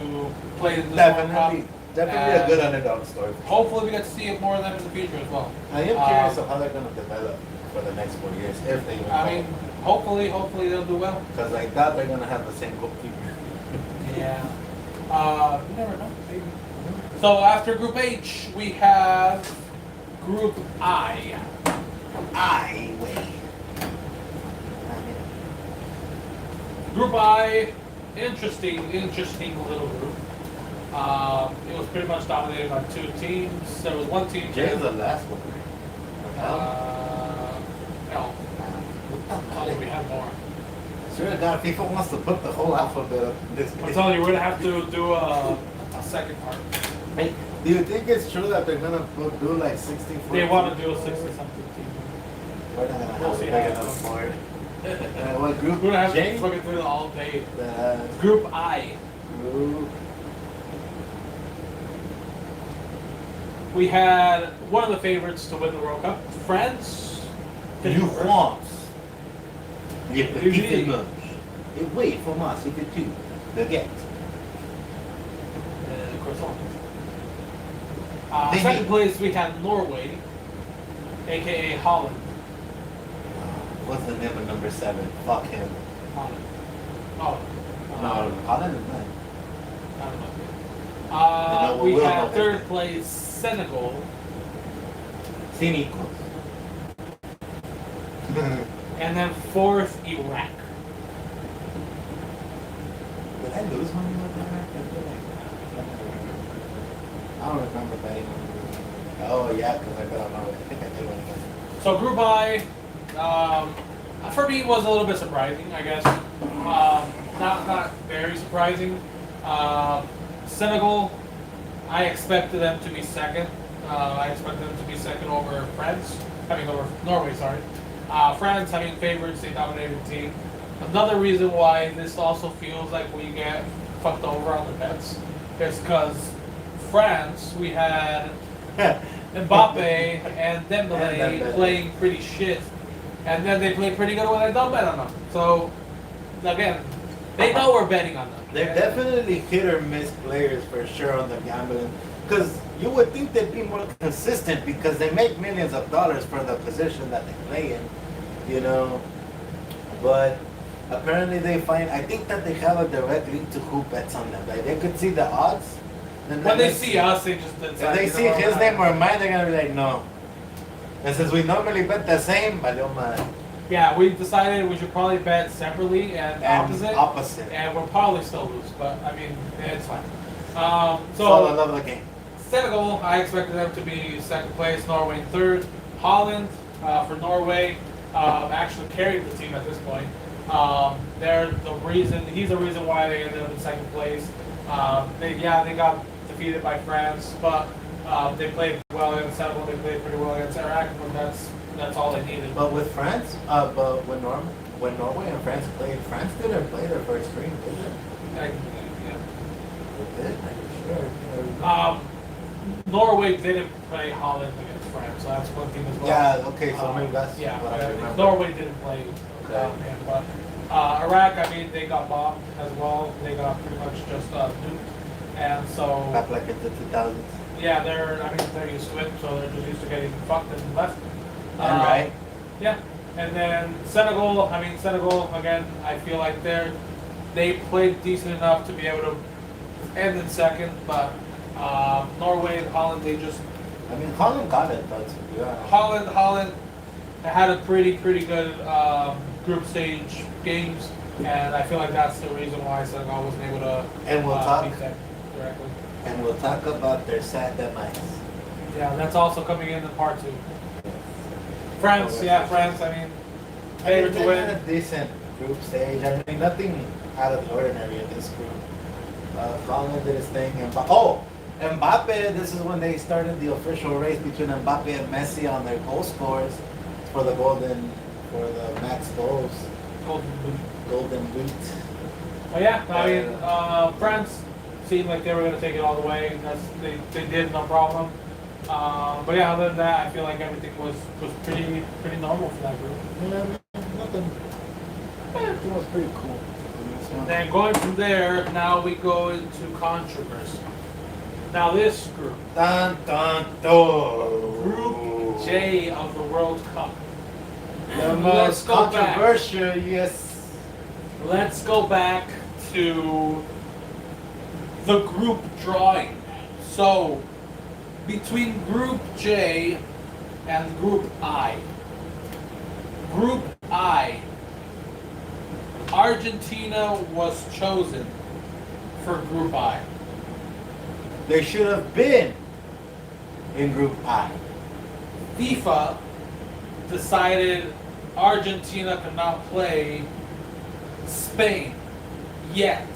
play in this World Cup. Definitely a good underdog story. Hopefully we get to see more of them in the future as well. I am curious of how they're going to develop for the next 4 years, if they even. I mean, hopefully they'll do well. Because I doubt they're going to have the same goalkeeper. Yeah. You never know, maybe. So after Group H, we have Group I. Group I, interesting little group. It was pretty much dominated by 2 teams. There was one team. Jay's the last one. No. Oh, we have more. Sure to God, FIFA wants to put the whole alphabet up in this I'm place. telling you, we're gonna have to do a second part. Hey, do you think it's true that they're gonna do like 16? They want to do a 60-something team. We're not gonna We'll have see a how big it enough goes. for it. What group? We're gonna have J? to look through it all day. The Group I. group. We had one of the favorites to win the World Cup, France. You want. Les Oui. petits émoges. Et oui, pour moi, c'était tout. Baguette. Croissant. Maybe. Second place, we had Norway, aka Holland. What's the name of number 7? Fuck him. Holland. Oh. No, Holland is not. I don't know. We Will had know third everything. place Senegal, Cínicos. and then fourth Iraq. Did I lose money with that? I don't remember betting on it. Oh, yeah, because I bet on Norway. I think I did win against them. So Group I, for me, was a little bit surprising, I guess. Not very surprising. Senegal, I expected them to be second. I expected them to be second over France. Over Norway, sorry. France, favorites, they dominated the team. Another reason why this also feels like we get fucked over on the bets is because France, we had Mbappe and Dembele playing pretty shit, and then they played pretty good when I don't bet on them. So again, they know we're betting on them. They're definitely hit or miss players for sure on the gambling. Because you would think they'd be more consistent because they make millions of dollars for the position that they play in, you know. But apparently I think that they have a direct link to who bets on them. Like they could see the odds. And When they see us, they just if they see his name or mine, they're gonna be like, no. And since we normally bet the same, valió madre. Yeah, we decided we should probably bet separately and Opposite. and we'll probably still lose, but I mean, it's fine. It's all I love the game. Senegal, I expected them to be second place, Norway third. Holland, for Norway, actually carried the team at this point. He's the reason why they ended up in second place. They got defeated by France, but they played well against Senegal, they played pretty well against Iraq, but that's all they needed. But with France, but when Norway and France played, France didn't play their first string, did they? Yeah. They did, I'm sure. Norway didn't play Holland against France, so that's one thing as well. Yeah, okay, so maybe that's what I remember. Norway didn't play Okay. him, but Iraq, they got bombed as well. They got pretty much just nuked, and so Back like in the 2000s. yeah, they're used to it, so they're just used to getting fucked and left. Right. Yeah, and then Senegal. Senegal again. I feel like they played decent enough to be able to end in second, but Norway and Holland, they just Holland got it, but yeah. Holland. had a pretty good group stage games, and I feel like that's the reason why Senegal wasn't able to And we'll talk. beat them directly. And we'll talk about their sad demise. Yeah, that's also coming in part 2. France, yeah, France. I mean, favorite to they win. had a decent group stage. I mean, nothing out of the ordinary in this group. Holland did his thing. Mbappe, this is when they started the official race between Mbappe and Messi on their goal scores for the max goals, Golden Boot. golden boot. But yeah, I mean, France seemed like they were going to take it all the way. They did, no problem. But yeah, other than that, I feel like everything was pretty normal for that group. Yeah, nothing. Everything was pretty cool. And then going from there, now we go into controversy. Now this group, Dun, dun, dun. Group J of the World Cup. The Let's most go back. controversial, yes. Let's go back to the group drawing. So, between Group J and Group I. Group I, Argentina was chosen for Group I. They should have been in Group I. FIFA decided Argentina could not play Spain yet.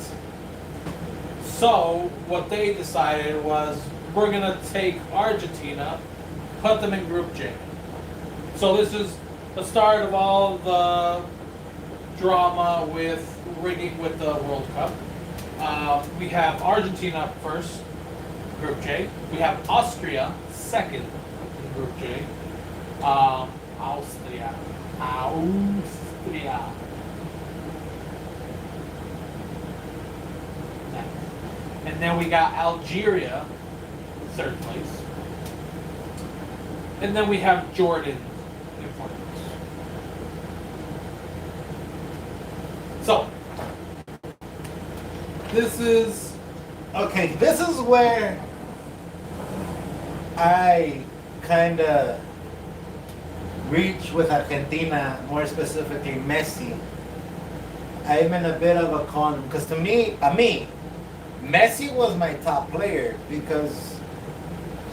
So what they decided was we're gonna take Argentina, put them in Group J. So this is the start of all the drama with rigging with the World Cup. We have Argentina first, Group J. We have Austria second in Group J. Austria. And then we got Algeria, third place. And then we have Jordan in fourth place. So, this is where I kind of reach with Argentina, more specifically Messi. I'm in a bit of a con because to me, Messi was my top player because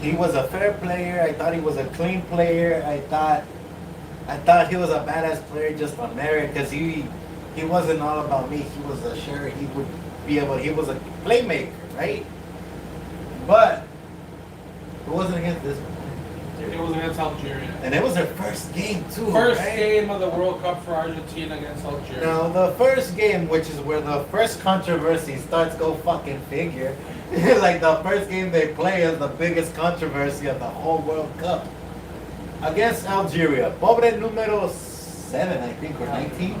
he was a fair player. I thought he was a clean player. I thought he was a badass player just on merit because he wasn't all about me. He was a sure he would be able. He was a playmaker, right? But it wasn't against this one. It was against Algeria. And it was their first game too. First right? game of the World Cup for Argentina against Algeria. Now the first game, which is where the first controversy starts, go fucking figure. Like the first game they play is the biggest controversy of the whole World Cup. Against Algeria. Pobre número 7, I think, or 19.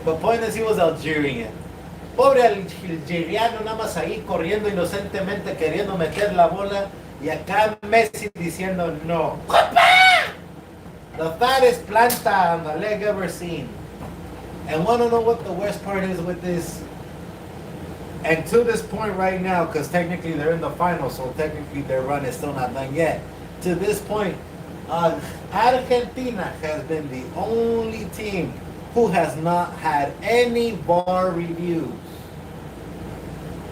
But point is he was Algerian. Pobre algeriano nada más ahí corriendo inocentemente queriendo meter la bola. Y acá Messi diciendo no. The fattest planta on the leg ever seen. And want to know what the worst part is with this? And to this point right now, because technically they're in the final, so technically their run is still not done yet. To this point, Argentina has been the only team who has not had any VAR reviews.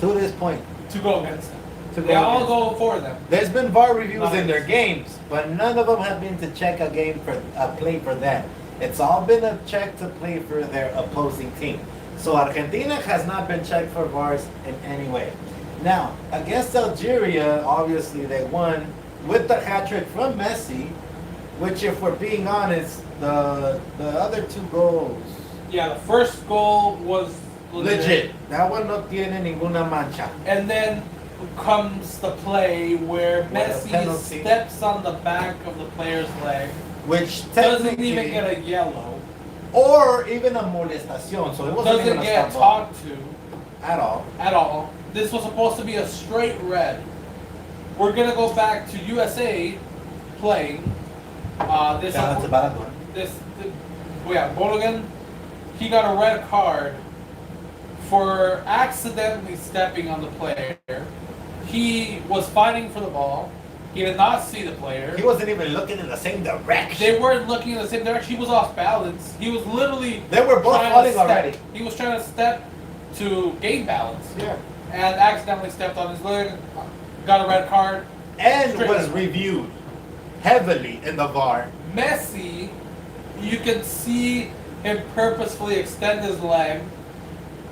To this point. To go against them. To They go all against go for them. There's been VAR reviews Nice. in their games, but none of them have been to check a game for a play for them. It's all been a check to play for their opposing team. So Argentina has not been checked for VARs in any way. Now, against Algeria, obviously they won with the hat trick from Messi, which if we're being honest, the other two goals, Yeah, the first goal was legit. That one no tiene ninguna mancha. And then comes the play where What, a Messi penalty? steps on the back of the player's leg, Which doesn't technically, even get a yellow, or even a molestación, so it wasn't even doesn't a get stop ball talked to at all. at all. This was supposed to be a straight red. We're gonna go back to USA playing. This Shout out to Balaguer. Bologan, he got a red card for accidentally stepping on the player. He was fighting for the ball. He did not see the player. He wasn't even looking in the same direction. They weren't looking in the same direction. He was off balance. He was literally. They were both trying to falling step. already. He was trying to step to gain balance. Yeah. And accidentally stepped on his leg, got a red card. And Straight was red. reviewed heavily in the VAR. Messi, you can see him purposefully extend his leg.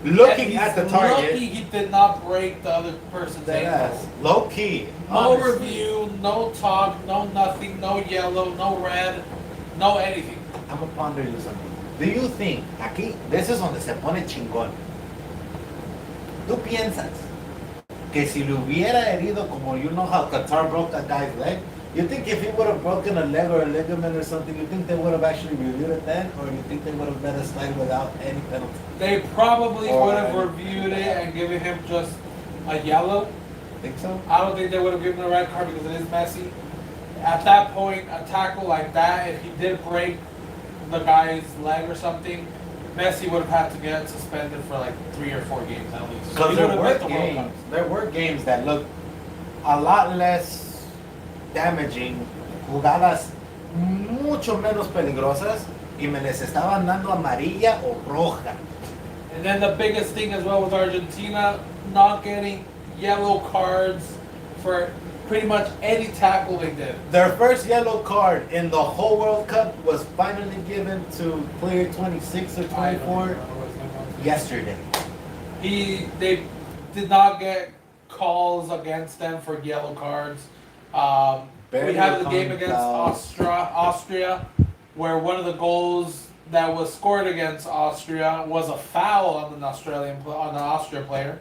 Looking and at the he's target. lucky he did not break the other person's ankle. Yes. Low key. No honestly. review, no talk, no nothing, no yellow, no red, no anything. I'm gonna ponder you something. Do you think, aquí, this is donde se pone chingón. ¿Tú piensas que si le hubiera herido como you know how Qatar broke that guy's leg, you think if he would have broken a leg or a ligament or something, you think they would have actually reviewed it then? Or you think they would have let it slide without any penalty? They probably Or would have any- reviewed it and given him just a yellow. Think so? I don't think they would have given him a red card because it is Messi. At that point, a tackle like that, if he did break the guy's leg or something, Messi would have had to get suspended for like 3 or 4 games at least. Because He there would have were missed the World Cup. games. There were games that looked a lot less damaging, jugadas mucho menos peligrosas, y me les estaban dando amarilla o roja. And then the biggest thing as well with Argentina, not getting yellow cards for pretty much any tackle they did. Their first yellow card in the whole World Cup was finally given to player 26 or 24 yesterday. They did not get calls against them for yellow cards. We have the game against Austria, where one of the goals that was scored against Austria was a foul on the Austria player.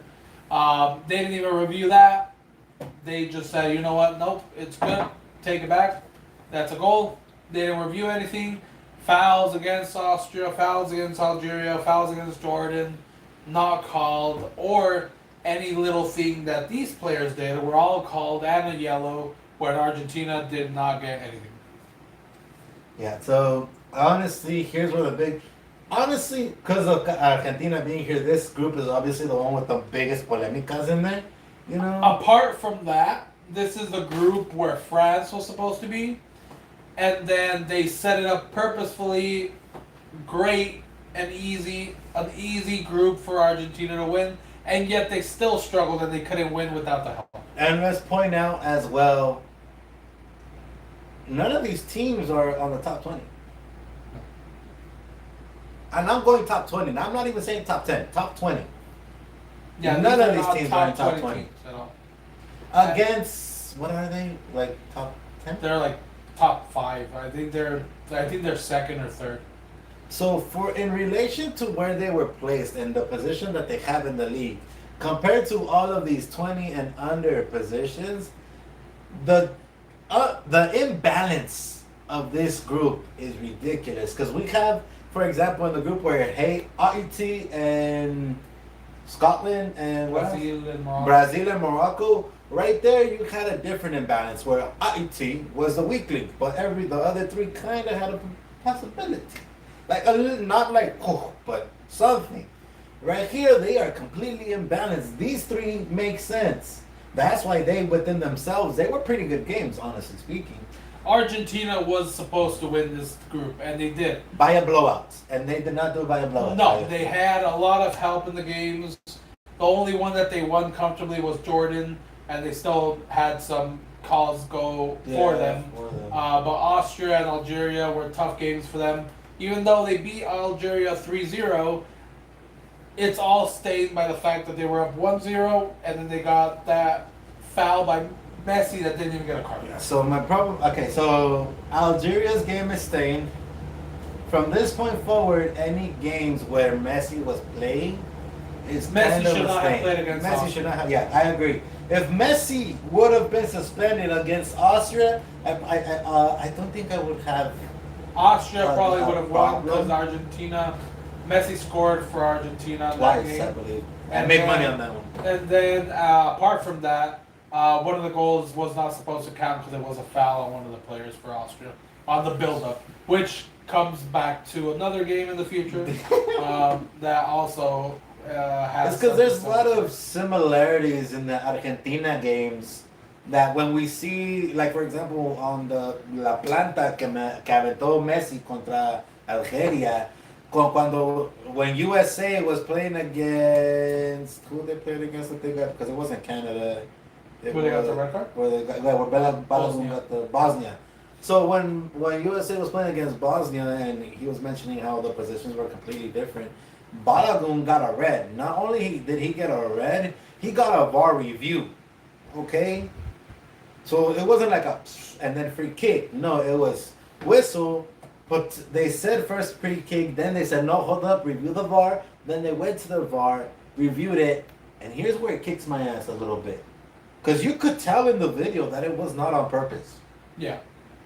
They didn't even review that. They just said, you know what? Nope, it's good. Take it back. That's a goal. They didn't review anything. Fouls against Austria, fouls against Algeria, fouls against Jordan, not called, or any little thing that these players did were all called and a yellow, where Argentina did not get anything. Yeah, so honestly, here's where the big. Honestly, because of Argentina being here, this group is obviously the one with the biggest polemicas in there. You know? Apart from that, this is the group where France was supposed to be, and then they set it up purposefully great and an easy group for Argentina to win, and yet they still struggled and they couldn't win without the help. And let's point out as well, none of these teams are on the top 20. And I'm going top 20. Now, I'm not even saying top 10, top 20. Yeah, None these of are these not teams are in top 20. teams at all. Against, what are they? Like top 10? They're like top 5. I think they're second or third. So in relation to where they were placed and the position that they have in the league, compared to all of these 20 and under positions, the imbalance of this group is ridiculous. Because we have, for example, in the group where Haiti and Scotland and Brazil and Morocco, right there you had a different imbalance where Haiti was the weak link, but the other three kind of had a possibility. Like a little, not like, but something. Right here, they are completely imbalanced. These three make sense. That's why they, within themselves, they were pretty good games, honestly speaking. Argentina was supposed to win this group, and they did. By a blowout. And they did not do it by a blowout. No, they had a lot of help in the games. The only one that they won comfortably was Jordan, and they still had some calls go for them. But Austria and Algeria were tough games for them. Even though they beat Algeria 3-0, it's all stained by the fact that they were up 1-0, and then they got that foul by Messi that didn't even get a card. So my problem, okay, so Algeria's game is stained. From this point forward, any games where Messi was playing is Messi kind of should a not stain. have played against Messi Austria. should not have. Yeah, I agree. If Messi would have been suspended against Austria, I don't think I would have. Austria probably would have won problem. because Argentina, Messi scored for Argentina in that Twice, game. I believe. And And made then- money on that one. And then, apart from that, one of the goals was not supposed to count because it was a foul on one of the players for Austria on the build-up, which comes back to another game in the future that also has. It's because there's a something lot of similarities in the Argentina games that when we see, like for example, on the La Planta que aventó Messi contra Algeria, cuando when USA was playing against who they played against, I think, because it wasn't Canada. Where they got the red card? Where Balogun Bosnia. got the Bosnia. So when USA was playing against Bosnia and he was mentioning how the positions were completely different, Balogun got a red. Not only did he get a red, he got a VAR review. Okay? So it wasn't like a and then free kick. No, it was whistle. But they said first free kick, then they said no, hold up, review the VAR. Then they went to the VAR, reviewed it, and here's where it kicks my ass a little bit. Because you could tell in the video that it was not on purpose. Yeah.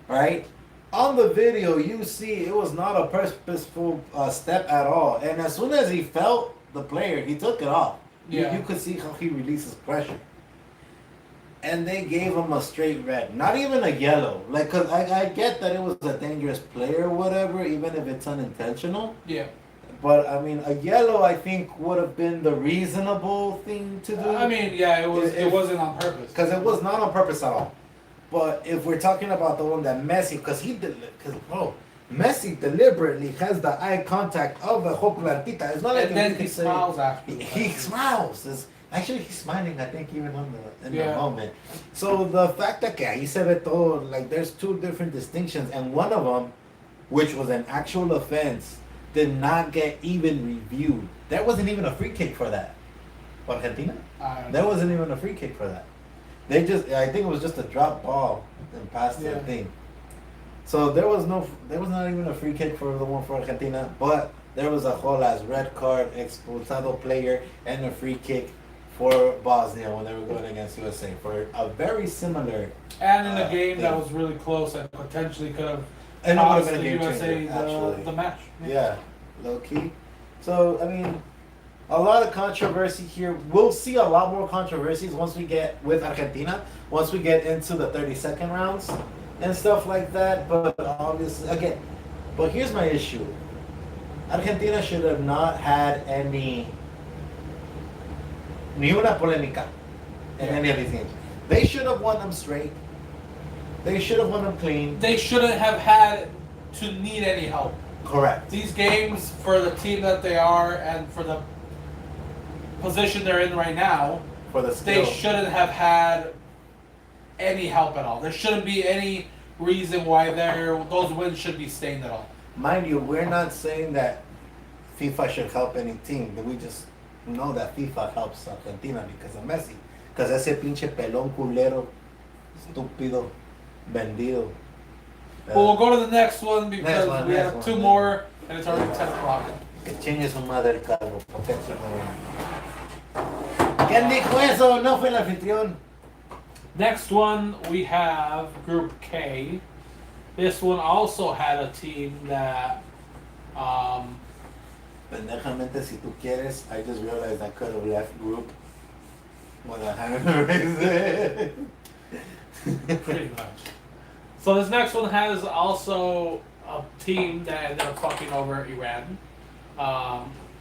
Right? On the video, you see it was not a purposeful step at all. And as soon as he felt the player, he took it off. Yeah. You could see how he releases pressure. And they gave him a straight red, not even a yellow. Like, cause I get that it was a dangerous play or whatever, even if it's unintentional. Yeah. But I mean, a yellow I think would have been the reasonable thing to do. I mean, yeah, it was. It wasn't on purpose. Because it was not on purpose at all. But if we're talking about the one that Messi, because Messi deliberately has the eye contact of the whole plantita. It's not like And then he you say- smiles after. He smiles. Actually, he's smiling, I think, even in the Yeah. moment. So the fact that ahí se ve todo, like there's two different distinctions, and one of them, which was an actual offense, did not get even reviewed. There wasn't even a free kick for that. For Argentina? There wasn't even a free kick for that. I think it was just a drop ball and past the Yeah. thing. So there was not even a free kick for the one for Argentina, but there was a whole ass red card, expulsado player, and a free kick for Bosnia when they were going against USA for a very similar. And in a game that thing. was really close and potentially could have And it would have cost been a the game USA changer, actually. the match. Yeah, low key. So I mean, a lot of controversy here. We'll see a lot more controversies once we get with Argentina. Once we get into the 32nd rounds and stuff like that. But obviously, again, but here's my issue. Argentina should have not had ni una polémica in any of these games. They should have won them straight. They should have won them clean. They shouldn't have had to need any help. Correct. These games, for the team that they are and for the position they're in right now, For the they skill. shouldn't have had any help at all. There shouldn't be any reason why those wins should be stained at all. Mind you, we're not saying that FIFA should help any team. We just know that FIFA helps Argentina because of Messi. Because ese pinche pelón culero, estúpido, vendido. Well, we'll go to the next one because Next one, we next have one, two yeah. more and it's already 10 o'clock. Que chingue su madre, Carlos. ¿Quién dijo eso? No fue el anfitrión. Next one, we have Group K. This one also had a team that, Pendejamente, si tú quieres, I just realized I could have left group when I hadn't raised it. pretty much. So this next one has also a team that ended up fucking over Iran,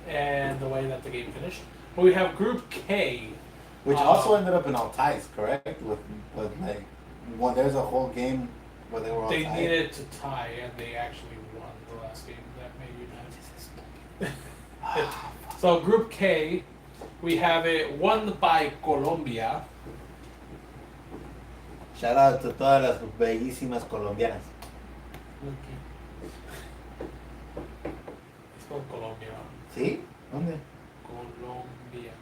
and the way that the game finished. But we have Group K. Which also ended up in all ties, correct? With like, well, there's a whole game where they were all They tied. needed to tie, and they actually won the last game that made United. So Group K, we have it won by Colombia. Shout out to todas las bellísimas colombianas. It's called Colombia. ¿Sí? ¿Dónde? Colombia.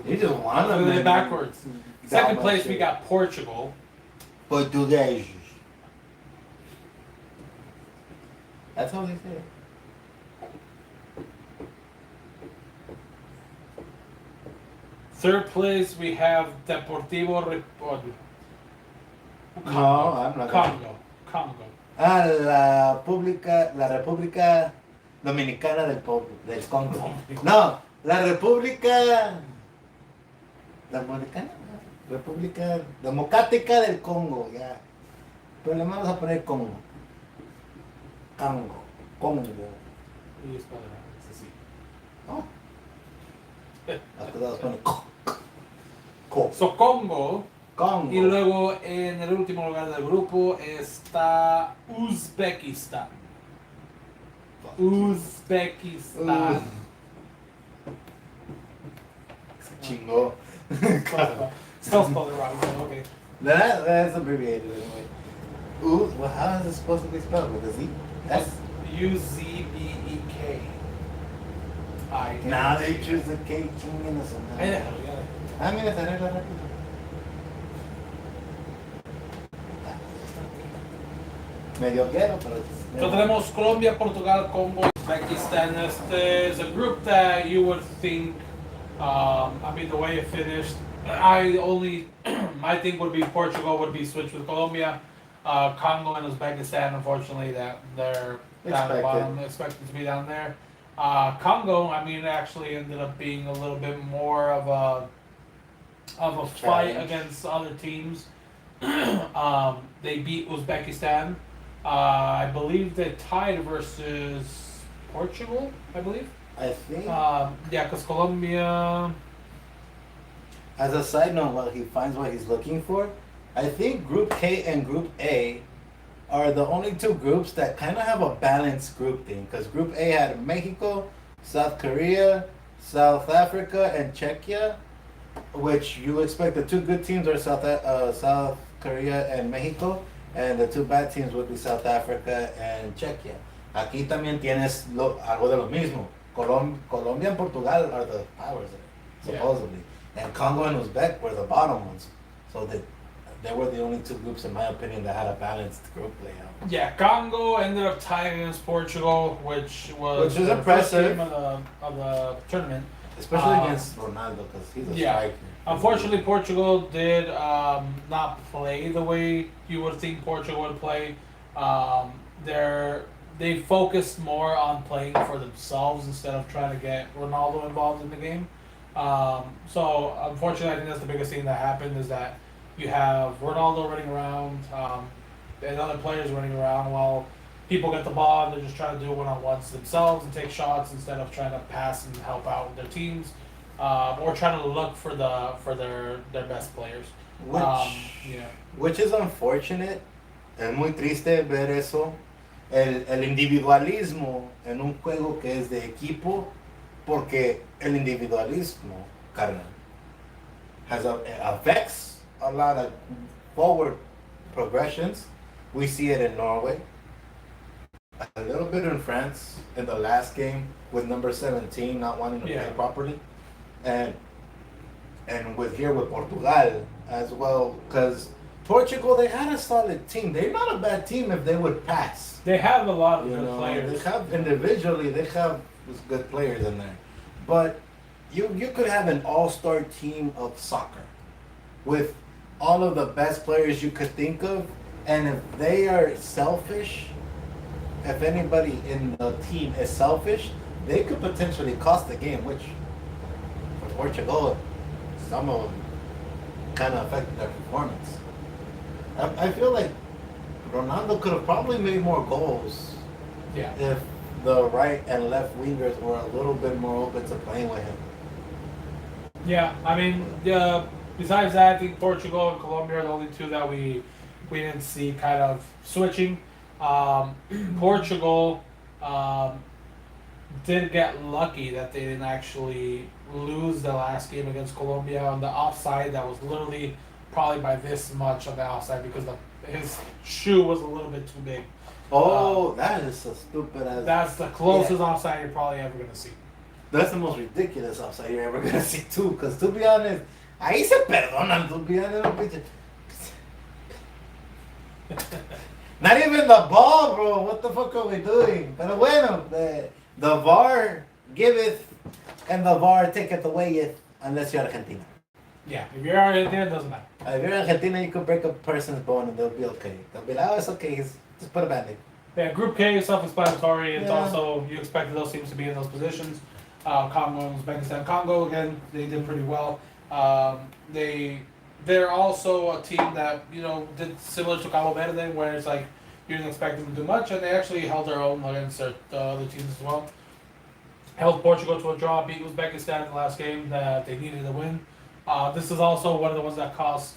You just won them, Look at man. it backwards. That Second much place, we shit. got Portugal. Portugueses. That's how they say it. Third place, we have Deportivo No, I'm not. Congo. La República Dominicana del Congo. No, la República Dominicana. República Democrática del Congo, ya. Pero le vamos a poner Congo. Congo. Y es cuadrado, es así. ¿No? Las cosas ponen So Congo. Congo. Y luego en el último lugar del grupo está Uzbekistán. Uzbekistán. Chingó. Still spelled it wrong, but okay. That's abbreviated anyway. Well, how is it supposed to be spelled? With a Z? S? Uzbek. Nah, they choose the K chinguen eso. Ah, mira, se arregla rápido. Medio quiero, pero... So tenemos Colombia, Portugal, Congo, Uzbekistan. Este is a group that you would think, I mean, the way it finished, my thing would be Portugal would be switched with Colombia. Congo and Uzbekistan, unfortunately, that they're down at the bottom, expected to be down there. Congo, I mean, actually ended up being a little bit more of a fight against other teams. They beat Uzbekistan. I believe they tied versus Portugal, I believe. I think. Yeah, because Colombia. As a side note, while he finds what he's looking for, I think Group K and Group A are the only two groups that kind of have a balanced group thing. Because Group A had Mexico, South Korea, South Africa, and Czechia, which you expect the two good teams are South Korea and Mexico, and the two bad teams would be South Africa and Czechia. Aquí también tienes algo de lo mismo. Colombia and Portugal are the powers there, supposedly. And Congo and Uzbek were the bottom ones. So they were the only two groups, in my opinion, that had a balanced group layout. Yeah, Congo ended up tying against Portugal, which was impressive. First game of the tournament. Especially against Ronaldo, because he's a striker. Unfortunately, Portugal did not play the way you would think Portugal would play. They focused more on playing for themselves instead of trying to get Ronaldo involved in the game. So unfortunately, I think that's the biggest thing that happened is that you have Ronaldo running around and other players running around while people get the ball and they're just trying to do one-on-ones themselves and take shots instead of trying to pass and help out their teams, or trying to look for their best players. Which is unfortunate. Es muy triste ver eso. El individualismo en un juego que es de equipo, porque el individualismo, carnal, affects a lot of forward progressions. We see it in Norway, a little bit in France in the last game with number 17 not wanting to play properly, and with Portugal as well, because Portugal, they had a solid team. They're not a bad team if they would pass. They have a lot of good players. They have individually, they have good players in there, but you could have an all-star team of soccer with all of the best players you could think of, and if they are selfish, if anybody in the team is selfish, they could potentially cost the game, which for Portugal, some of them kind of affected their performance. I feel like Ronaldo could have probably made more goals if the right and left wingers were a little bit more open to playing with him. Yeah, I mean, besides that, I think Portugal and Colombia are the only two that we didn't see kind of switching. Portugal did get lucky that they didn't actually lose the last game against Colombia on the offside. That was literally probably by this much on the offside because his shoe was a little bit too big. That is so stupid. That's the closest offside you're probably ever going to see. That's the most ridiculous offside you're ever going to see too, because to be honest, ahí se perdonan, to be honest. Not even the ball, bro. What the fuck are we doing? Pero bueno, the VAR giveth and the VAR taketh away unless you're Argentina. Yeah, if you're Argentina, it doesn't matter. If you're Argentina, you could break a person's bone and they'll be okay. They'll be like, oh, it's okay. Just put a band-aid. Yeah, Group K is self-explanatory. It's also, you expected those teams to be in those positions. Congo and Uzbekistan. Congo, again, they did pretty well. They're also a team that, did similar to Cabo Verde, where it's like, you didn't expect them to do much, and they actually held their own against the other teams as well. Held Portugal to a draw, beat Uzbekistan in the last game that they needed to win. This is also one of the ones that caused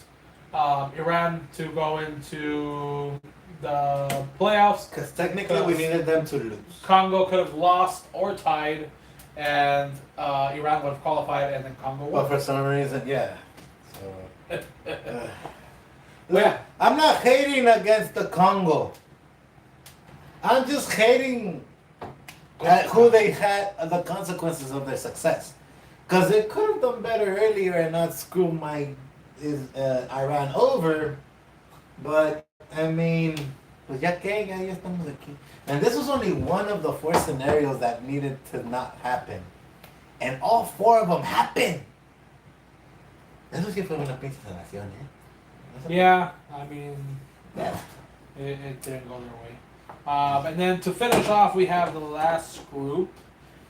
Iran to go into the playoffs. Because technically we needed them to lose. Congo could have lost or tied, and Iran would have qualified, and then Congo But won. for some reason, yeah. So, Yeah. I'm not hating against the Congo. I'm just hating at who they had, the consequences of their success. Because they could have done better earlier and not screw Iran over. But, I mean, pues ya que, ya estamos aquí. And this was only one of the 4 scenarios that needed to not happen. And all 4 of them happened. Eso sí fue una pinche sanación, eh? Yeah, I mean, Yeah. it didn't go their way. And then to finish off, we have the last group.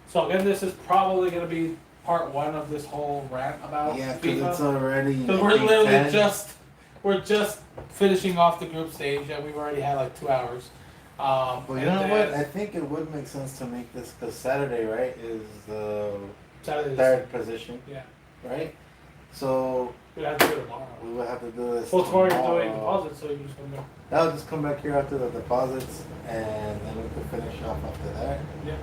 So again, this is probably going to be part 1 of this whole rant about Yeah, because FIFA. it's already. Because we're literally we're just finishing off the group stage, and we've already had like 2 hours. Well, you and know then what? I think it would make sense to make this because Saturday, right, is the Saturday's- 3rd position, Yeah, right? So we'd have to do it tomorrow. we will have to do this. Well, tomorrow you're tomorrow. doing deposits, so you're just gonna go. I'll just come back here after the deposits, and then we can finish off after that, Yeah,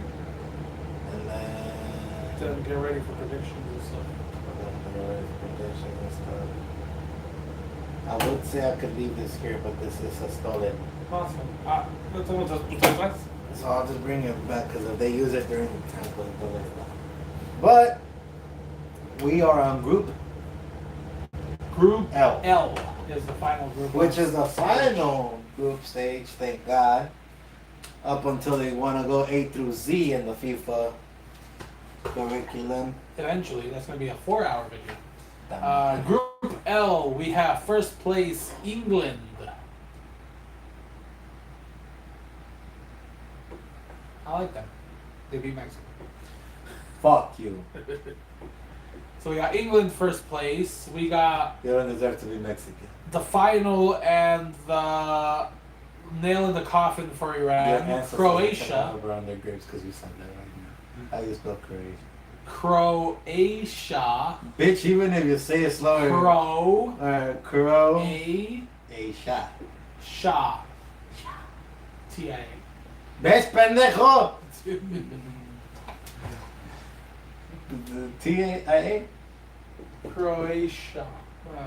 and then. then get ready for predictions and stuff. I would say I could leave this here, but this is a stolen. Awesome. That's all that's So I'll just bring it back because if they use it during the time, but we are on group Group L, L is the final group. which is the final group stage. Thank God. Up until they want to go A through Z in the FIFA curriculum. Eventually, that's going to be a 4-hour video. Group L, we have first place England. I like them. They beat Mexico. Fuck you. So we got England first place. We got You don't deserve to be Mexican. the final and the nail in the coffin for Your Iran. ancestors Croatia. are around their graves because you said that right now. How you spell Croatia? Croatia. Bitch, even if you say it slower. Crow. A shot. Sha. T-I-A. ¿Ves, pendejo? T-A-I-A? Croatia.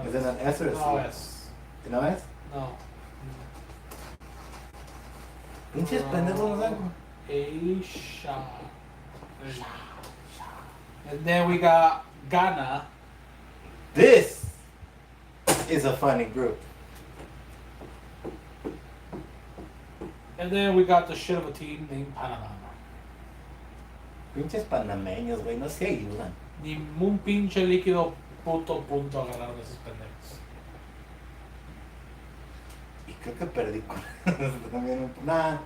Is it an S or a C? No S. ¿No es? No. Pinches pendejos, ¿no? Croatia. And then we got Ghana. This is a funny group. And then we got the shit of a team named Panama. Pinches panameños, güey, no se ayudan. Ni un pinche líquido puto punto agarraron esos pendejos. Y creo que perdí con también. Nah,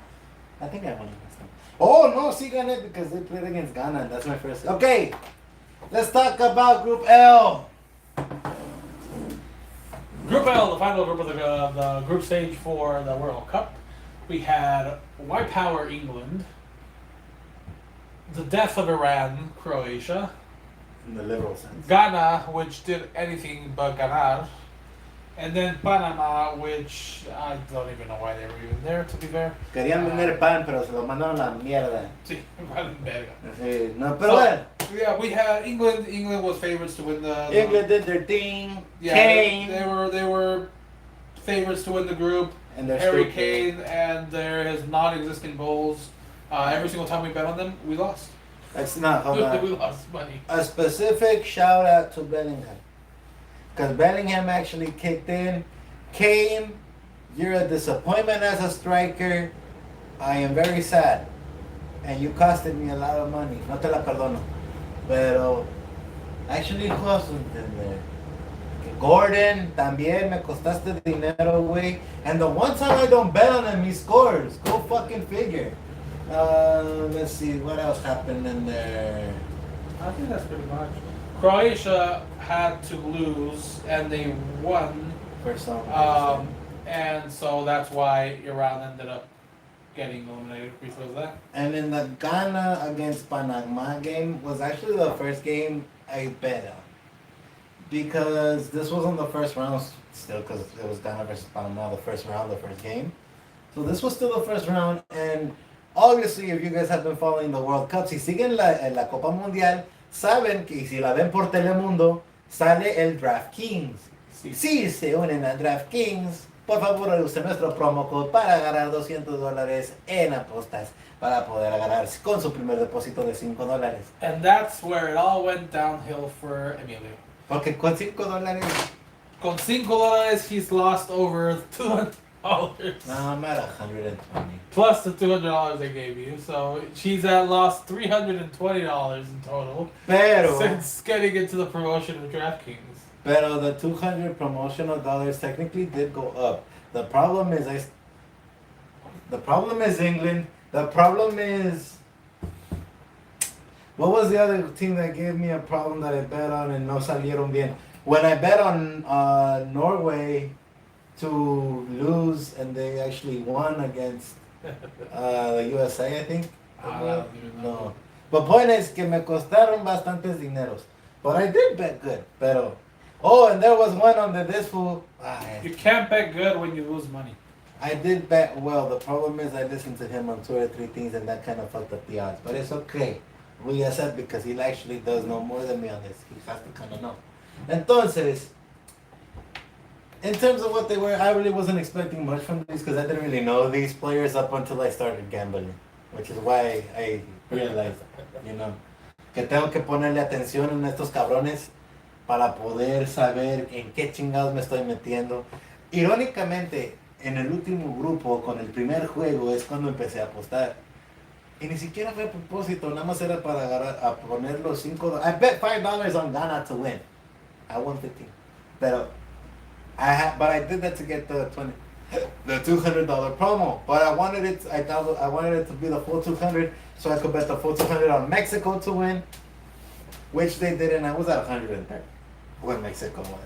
I think I won last time. Oh, no, sí gané because they played against Ghana. And that's my first. Okay, let's talk about Group L. Group L, the final group of the group stage for the World Cup. We had White Power England, the death of Iran, Croatia, In the literal sense. Ghana, which did anything but ganar, and then Panama, which I don't even know why they were even there, to be fair. Querían vender pan, pero se lo mandaron a la mierda. Sí, valen verga. Sí, no, pero bueno. Yeah, we had England. England was favorites to win the. England did their thing. Yeah, Kane. they were favorites to win the group. And they're Harry stupid. Kane and there his non-existent goals. Every single time we bet on them, we lost. That's not, hold we on. lost money. A specific shout out to Bellingham. Because Bellingham actually kicked in. Kane, you're a disappointment as a striker. I am very sad. And you costed me a lot of money. No te la perdono. Pero, actually, who else was in there? Gordon, también me costaste dinero, güey. And the one time I don't bet on him, he scores. Go fucking figure. Let's see, what else happened in there? I think that's pretty much. Croatia had to lose and they won, For some reason. and so that's why Iran ended up getting eliminated because of that. And in the Ghana against Panama game was actually the first game I bet on. because this wasn't the first round still, because it was Ghana versus Panama, the first round, the first game. So this was still the first round, and obviously, if you guys have been following the World Cup, si siguen la Copa Mundial, saben que si la ven por Telemundo, sale el DraftKings. Sí. Si se unen a DraftKings, por favor use nuestro promo code para ganar $200 en apuestas para poder agarrar con su primer depósito de $5. And that's where it all went downhill for Emilio. Porque con $5, Con $5, he's lost over $200. no, I'm at 120. Plus the $200 they gave you. So she's at lost $320 in total Pero, since getting into the promotion of DraftKings. pero the 200 promotional dollars technically did go up. The problem is the problem is England. The problem is, what was the other team that gave me a problem that I bet on and no salieron bien? When I bet on Norway to lose and they actually won against the USA, I think. I don't even know. No. But point is que me costaron bastantes dineros. But I did bet good. Pero, oh, and there was one on this fool. You can't bet good when you lose money. I did bet well. The problem is I listened to him on 2 or 3 things and that kind of fucked up the odds. But it's okay. We accept because he actually does know more than me on this. He has to kind of know. Entonces, in terms of what they were, I really wasn't expecting much from these because I didn't really know these players up until I started gambling. Which is why I realized, que tengo que ponerle atención en estos cabrones para poder saber en qué chingados me estoy metiendo. Irónicamente, en el último grupo, con el primer juego, es cuando empecé a apostar. Y ni siquiera fue a propósito, nada más era para agarrar, a poner los $5. I bet $5 on Ghana to win. I won 15. But I did that to get the $200 promo. But I wanted it. I wanted it to be the full 200, so I could bet the full 200 on Mexico to win, which they did, and I was at 130 when Mexico won.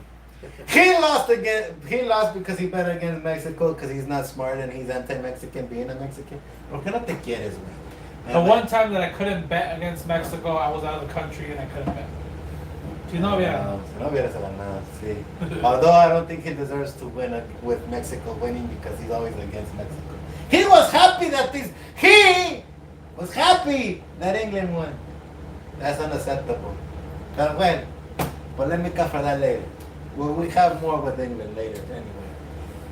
He lost again. He lost because he bet against Mexico because he's not smart and he's anti-Mexican being a Mexican. ¿Por qué no te quieres, güey? The one time that I couldn't bet against Mexico, I was out of the country and I couldn't bet. Si no hubiera. Si no hubieras ganado, sí. Although I don't think he deserves to win with Mexico winning because he's always against Mexico. He was happy that England won. That's unacceptable. But when? Polémica for that later. Well, we have more with England later anyway.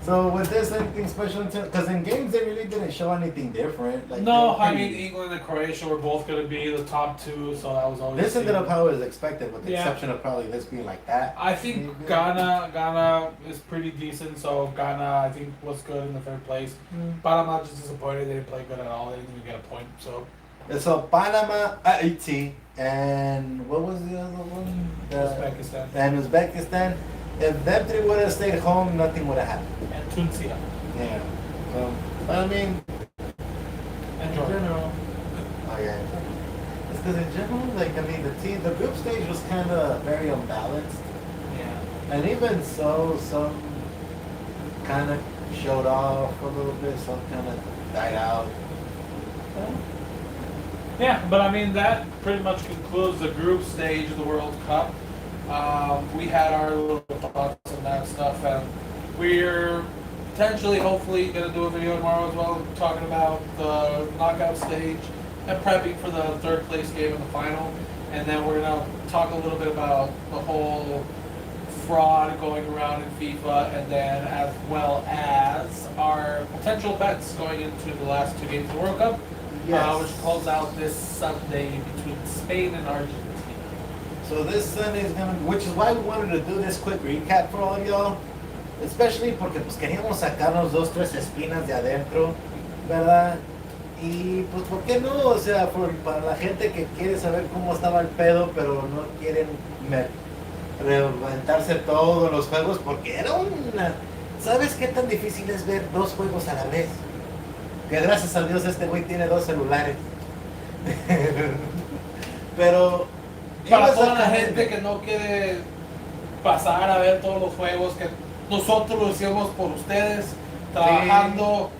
So was this anything special? Because in games they really didn't show anything different. Like No, I mean England and Croatia were both going to be the top 2, so that was always. This ended up how it was expected, with the Yeah. exception of probably this being like that. I think Maybe. Ghana is pretty decent, so Ghana I think was good in the third place. Panama just disappointed; they didn't play good at all. They didn't even get a point. So Panama, Haiti, and what was the other one? Uzbekistan And Uzbekistan. If them 3 would have stayed home, nothing would have happened. and Tunisia Yeah. But I mean, and in Jordan. general, oh yeah. It's because in general, the group stage was kind of very unbalanced. Yeah. And even so, some kind of showed off a little bit, some kind of died out. Yeah, but I mean that pretty much concludes the group stage of the World Cup. We had our little thoughts on that stuff, and we're potentially, hopefully, going to do a video tomorrow as well, talking about the knockout stage and prepping for the third place game in the final. And then we're going to talk a little bit about the whole fraud going around in FIFA, and then as well as our potential bets going into the last 2 games of the World Cup, which close out this Sunday between Spain and Argentina. So this Sunday is which is why we wanted to do this quick recap for all of y'all, especially porque pues queríamos sacarnos 2-3 espinas de adentro, ¿verdad? Y pues ¿por qué no? O sea, para la gente que quiere saber cómo estaba el pedo, pero no quieren reventarse todos los juegos, porque era una... ¿Sabes qué tan difícil es ver 2 juegos a la vez? Que gracias a Dios este güey tiene 2 celulares. Pero... Para toda la gente que no quiere pasar a ver todos los juegos, que nosotros lo hicimos por ustedes, trabajando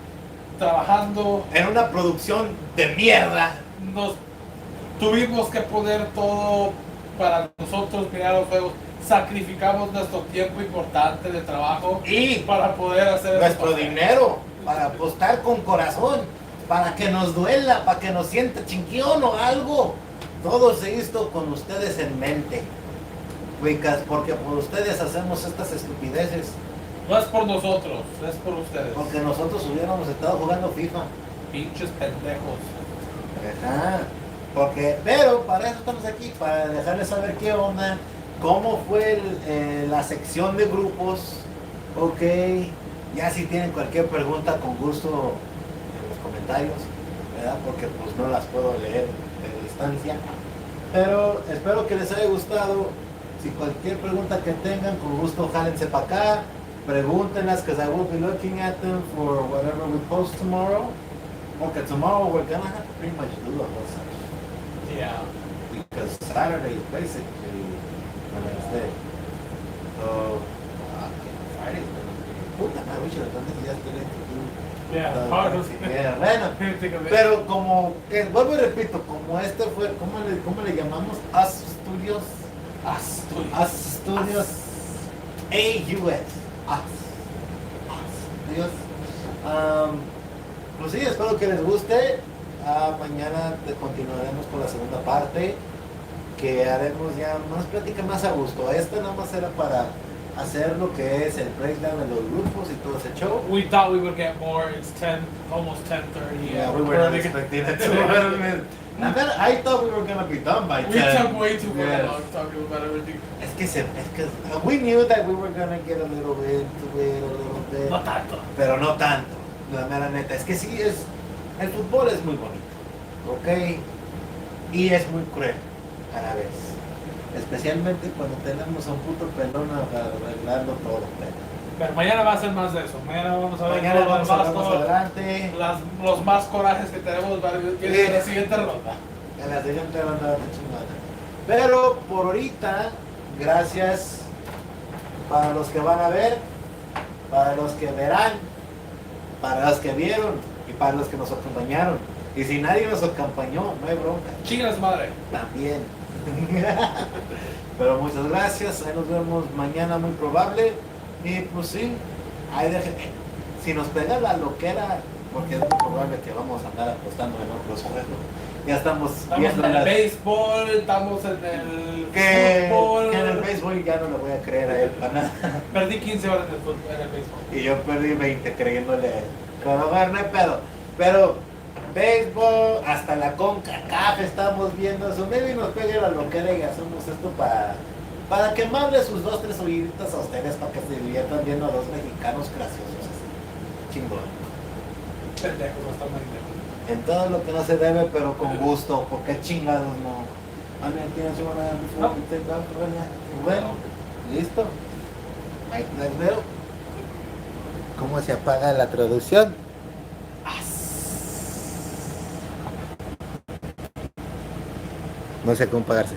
en una producción de mierda. Nos tuvimos que poner todo para nosotros mirar los juegos sacrificamos nuestro tiempo importante de trabajo Y para poder hacer nuestro esto. dinero para apostar con corazón, para que nos duela, para que nos sienta chinquión o algo. Todo se hizo con ustedes en mente. Porque por ustedes hacemos estas estupideces. No es por nosotros, es por ustedes. Porque nosotros hubiéramos estado jugando FIFA. Pinches pendejos. Ajá. Pero para eso estamos aquí, para dejarles saber qué onda, cómo fue la sección de grupos. Ok, ya si tienen cualquier pregunta, con gusto en los comentarios, ¿verdad? Porque pues no las puedo leer de distancia. Pero espero que les haya gustado. Si cualquier pregunta que tengan, con gusto jálense para acá. Pregúntenlas, because I will be looking at them for whatever we post tomorrow. Okay, tomorrow we're gonna have to pretty much do the whole section. Yeah. Because Saturday is basically Wednesday. So, Friday's gonna be... Puta madre, we should have done this yesterday to do... Yeah, hard. Yeah, bueno. Think of it. Pero como, vuelvo y repito, como este fue, ¿cómo le llamamos? Us Studios. Us Studios. AUS. Studios. Pues sí, espero que les guste. Mañana continuaremos con la segunda parte, que haremos ya más plática más a gusto. Esta nada más era para hacer lo que es el breakdown de los grupos y todo ese show. We thought we would get more. It's 10, almost 10:30. Yeah, we were not expecting it to I thought we were gonna be done by 10. We took way too Yes. long talking about everything. Es que we knew that we were gonna get a little bit into it, a little bit. No tanto. Pero no tanto, la mera neta. Es que sí, el fútbol es muy bonito, ¿ok? Y es muy cruel a la vez. Especialmente cuando tenemos a un puto pelón arreglando todo. Pero mañana va a ser más de eso. Mañana vamos a ver Mañana todo vamos a más, ver más todo- adelante. los más corajes que tenemos para en la siguiente ronda. En la siguiente ronda de chingada. Pero por ahorita, gracias para los que van a ver, para los que verán, para los que vieron y para los que nos acompañaron. Y si nadie nos acompañó, no hay bronca. Chingas madre. También. Pero muchas gracias. Ahí nos vemos mañana, muy probable. Y pues sí, ahí si nos pega la loquera, porque es muy probable que vamos a andar apostando en otros juegos. Ya estamos Estamos viendo en el las... béisbol, estamos en el que fútbol. en el béisbol ya no le voy a creer a él para nada. Perdí 15 horas en el, en el béisbol. Y yo perdí 20 creyéndole a él. Pero bueno, no hay pedo. Pero béisbol, hasta la CONCACAF estamos viendo eso. Maybe nos pegue la loquera y hacemos esto para quemarle sus 2-3 oíditas a ustedes, para que se diviertan viendo a dos mexicanos graciosos así. Chingón. Pendejo, no está mal. En todo lo que no se debe, pero con gusto, porque chingados no. ¿Tienes una No. Bueno, listo. Ahí les veo. ¿Cómo se apaga la traducción? No sé cómo pagarse.